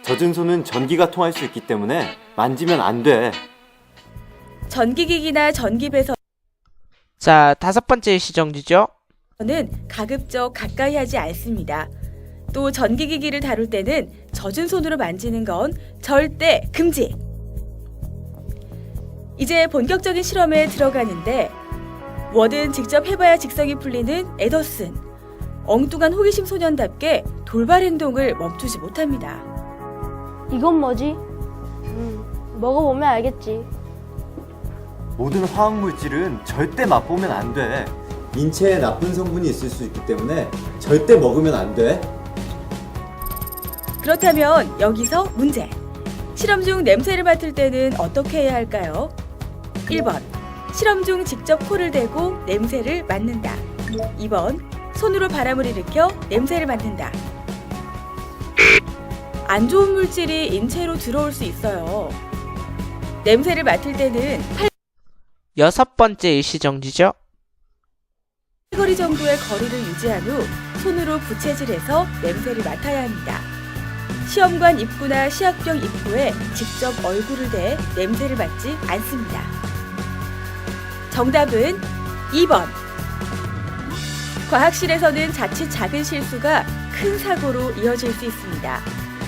젖은 손은 전기가 통할 수 있기 때문에 만지면 안 돼. 전기기기나 전기배선은 자, 다섯 번째 일시정지죠. 가급적 가까이 하지 않습니다. 또 전기기기를 다룰 때는 젖은 손으로 만지는 건 절대 금지! 이제 본격적인 실험에 들어가는데 뭐든 직접 해봐야 직성이 풀리는 에더슨. 엉뚱한 호기심 소년답게 돌발 행동을 멈추지 못합니다. 이건 뭐지? 먹어보면 알겠지. 모든 화학물질은 절대 맛보면 안 돼. 인체에 나쁜 성분이 있을 수 있기 때문에 절대 먹으면 안 돼. 그렇다면 여기서 문제. 실험 중 냄새를 맡을 때는 어떻게 해야 할까요? 1번. 실험 중 직접 코를 대고 냄새를 맡는다. 2번. 손으로 바람을 일으켜 냄새를 맡는다. 안 좋은 물질이 인체로 들어올 수 있어요. 냄새를 맡을 때는 여섯 번째 일시정지죠. 팔거리 정도의 거리를 유지한 후 손으로 부채질해서 냄새를 맡아야 합니다. 시험관 입구나 시학병 입구에 직접 얼굴을 대 냄새를 맡지 않습니다. 정답은 2번. 과학실에서는 자칫 작은 실수가 큰 사고로 이어질 수 있습니다.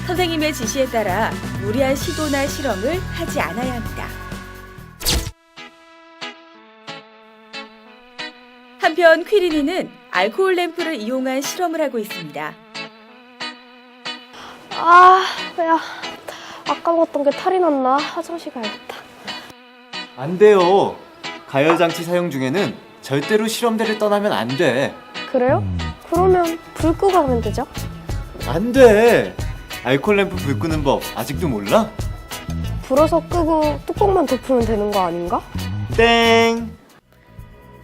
선생님의 지시에 따라 무리한 시도나 실험을 하지 않아야 합니다. 한편 퀴리니는 알코올 램프를 이용한 실험을 하고 있습니다. 아, 야, 아까 먹었던 게 탈이 났나? 화장실 가야겠다. 안 돼요. 가열장치 사용 중에는 절대로 실험대를 떠나면 안 돼. 그래요? 그러면 불 끄고 가면 되죠? 안 돼. 알콜 램프 불 끄는 법 아직도 몰라? 불어서 끄고 뚜껑만 덮으면 되는 거 아닌가? 땡.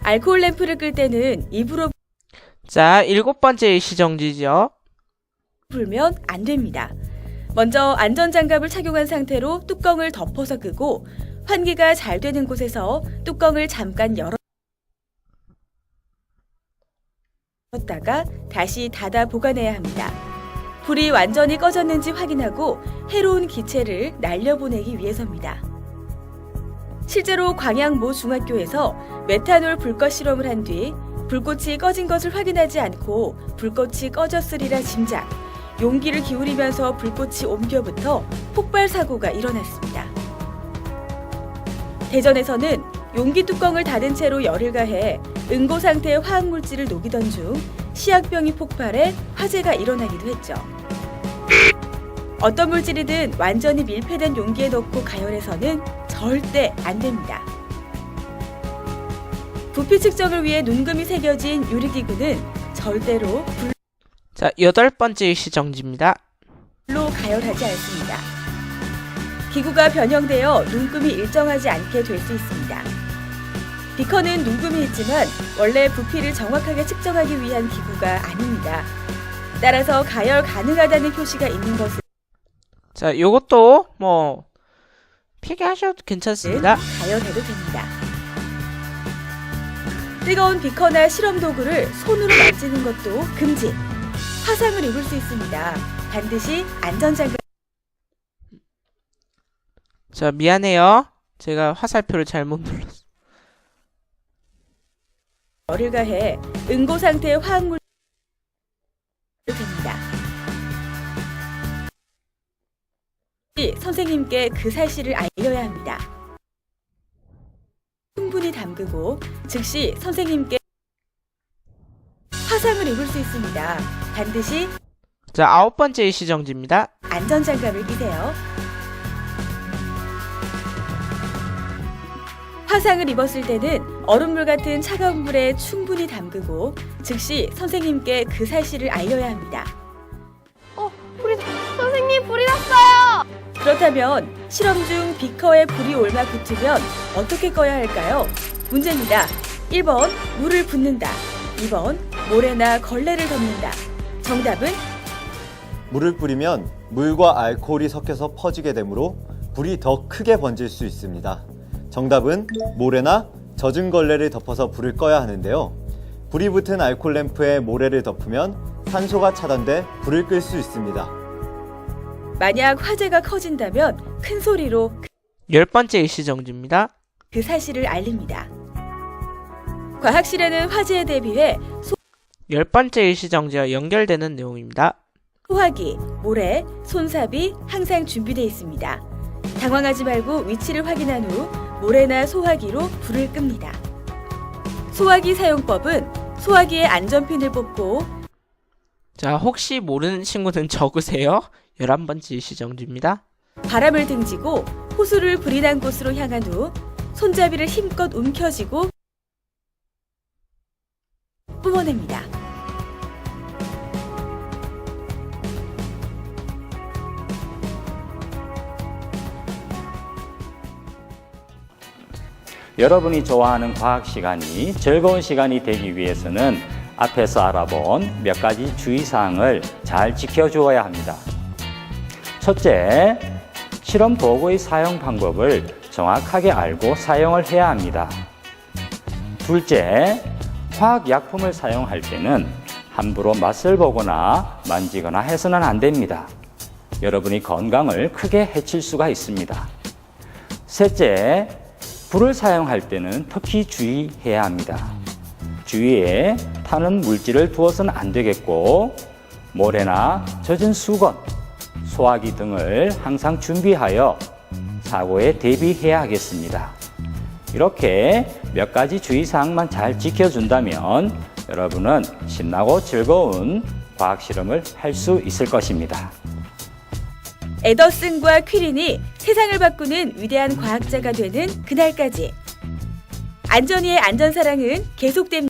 알코올 램프를 끌 때는 입으로 자, 일곱 번째 일시정지죠. 불면 안 됩니다. 먼저 안전장갑을 착용한 상태로 뚜껑을 덮어서 끄고 환기가 잘 되는 곳에서 뚜껑을 잠깐 열었다가 다시 닫아 보관해야 합니다. 불이 완전히 꺼졌는지 확인하고 해로운 기체를 날려보내기 위해서입니다. 실제로 광양 모 중학교에서 메탄올 불꽃 실험을 한 뒤 불꽃이 꺼진 것을 확인하지 않고 불꽃이 꺼졌으리라 짐작, 용기를 기울이면서 불꽃이 옮겨붙어 폭발 사고가 일어났습니다. 대전에서는 용기 뚜껑을 닫은 채로 열을 가해 응고 상태의 화학물질을 녹이던 중 시약병이 폭발해 화재가 일어나기도 했죠. 어떤 물질이든 완전히 밀폐된 용기에 넣고 가열해서는 절대 안 됩니다. 부피 측정을 위해 눈금이 새겨진 유리기구는 절대로 자, 여덟 번째 일시정지입니다. 로 가열하지 않습니다. 기구가 변형되어 눈금이 일정하지 않게 될 수 있습니다. 비커는 눈금이 있지만 원래 부피를 정확하게 측정하기 위한 기구가 아닙니다. 따라서 가열 가능하다는 표시가 있는 것은 자, 요것도 뭐 필기하셔도 괜찮습니다. 가열해도 됩니다. 뜨거운 비커나 실험 도구를 손으로 만지는 것도 금지. 화상을 입을 수 있습니다. 반드시 안전장갑. 자, 미안해요. 제가 화살표를 잘못 눌렀어. 열을 가해 응고 상태의 화학물 됩니다. 선생님께 그 사실을 알려야 합니다. 충분히 담그고 즉시 선생님께 화상을 입을 수 있습니다. 반드시 자, 9번째 일시정지입니다. 안전장갑을 끼세요. 화상을 입었을 때는 얼음물 같은 차가운 물에 충분히 담그고 즉시 선생님께 그 사실을 알려야 합니다. 선생님, 불이 났어요! 그렇다면 실험 중 비커에 불이 올마 붙으면 어떻게 꺼야 할까요? 문제입니다. 1번 물을 붓는다. 2번 모래나 걸레를 덮는다. 정답은 물을 뿌리면 물과 알코올이 섞여서 퍼지게 되므로 불이 더 크게 번질 수 있습니다. 정답은 모래나 젖은 걸레를 덮어서 불을 꺼야 하는데요. 불이 붙은 알코올 램프에 모래를 덮으면 산소가 차단돼 불을 끌 수 있습니다. 만약 화재가 커진다면 큰 소리로 10번째 일시정지입니다. 그 사실을 알립니다. 과학실에는 화재에 대비해 10번째 일시정지와 연결되는 내용입니다. 소화기, 모래, 손삽이 항상 준비되어 있습니다. 당황하지 말고 위치를 확인한 후 모래나 소화기로 불을 끕니다. 소화기 사용법은 소화기의 안전핀을 뽑고 자, 혹시 모르는 친구는 적으세요. 11번째 일시정지입니다. 바람을 등지고 호수를 불이 난 곳으로 향한 후 손잡이를 힘껏 움켜쥐고 뿜어냅니다. 여러분이 좋아하는 과학 시간이 즐거운 시간이 되기 위해서는 앞에서 알아본 몇 가지 주의사항을 잘 지켜주어야 합니다. 첫째, 실험 도구의 사용 방법을 정확하게 알고 사용을 해야 합니다. 둘째, 화학약품을 사용할 때는 함부로 맛을 보거나 만지거나 해서는 안 됩니다. 여러분의 건강을 크게 해칠 수가 있습니다. 셋째, 불을 사용할 때는 특히 주의해야 합니다. 주위에 타는 물질을 두어서는 안 되겠고, 모래나 젖은 수건, 소화기 등을 항상 준비하여 사고에 대비해야 하겠습니다. 이렇게 몇 가지 주의사항만 잘 지켜준다면 여러분은 신나고 즐거운 과학 실험을 할 수 있을 것입니다. 에더슨과 퀴린이 세상을 바꾸는 위대한 과학자가 되는 그날까지 안전이의 안전사랑은 계속됩니다.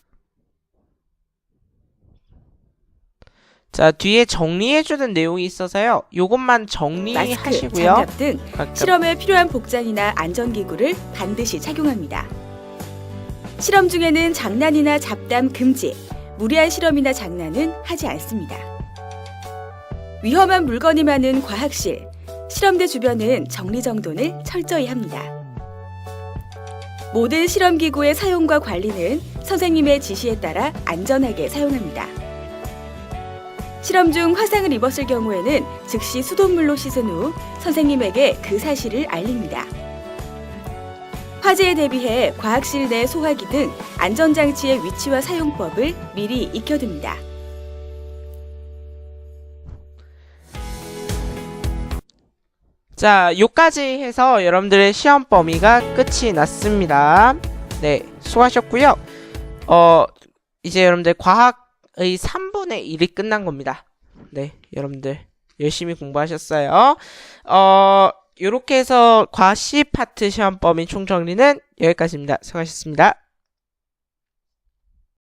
자, 뒤에 정리해주는 내용이 있어서요. 요것만 마스크, 정리하시고요. 장갑 등 각각 실험에 필요한 복장이나 안전기구를 반드시 착용합니다. 실험 중에는 장난이나 잡담 금지, 무리한 실험이나 장난은 하지 않습니다. 위험한 물건이 많은 과학실, 실험대 주변은 정리정돈을 철저히 합니다. 모든 실험기구의 사용과 관리는 선생님의 지시에 따라 안전하게 사용합니다. 실험 중 화상을 입었을 경우에는 즉시 수돗물로 씻은 후 선생님에게 그 사실을 알립니다. 화재에 대비해 과학실 내 소화기 등 안전장치의 위치와 사용법을 미리 익혀둡니다. 자, 요까지 해서 여러분들의 시험 범위가 끝이 났습니다. 네, 수고하셨고요. 이제 여러분들 과학의 3분의 1이 끝난 겁니다. 네, 여러분들 열심히 공부하셨어요. 요렇게 해서 과 C 파트 시험 범위 총정리는 여기까지입니다. 수고하셨습니다.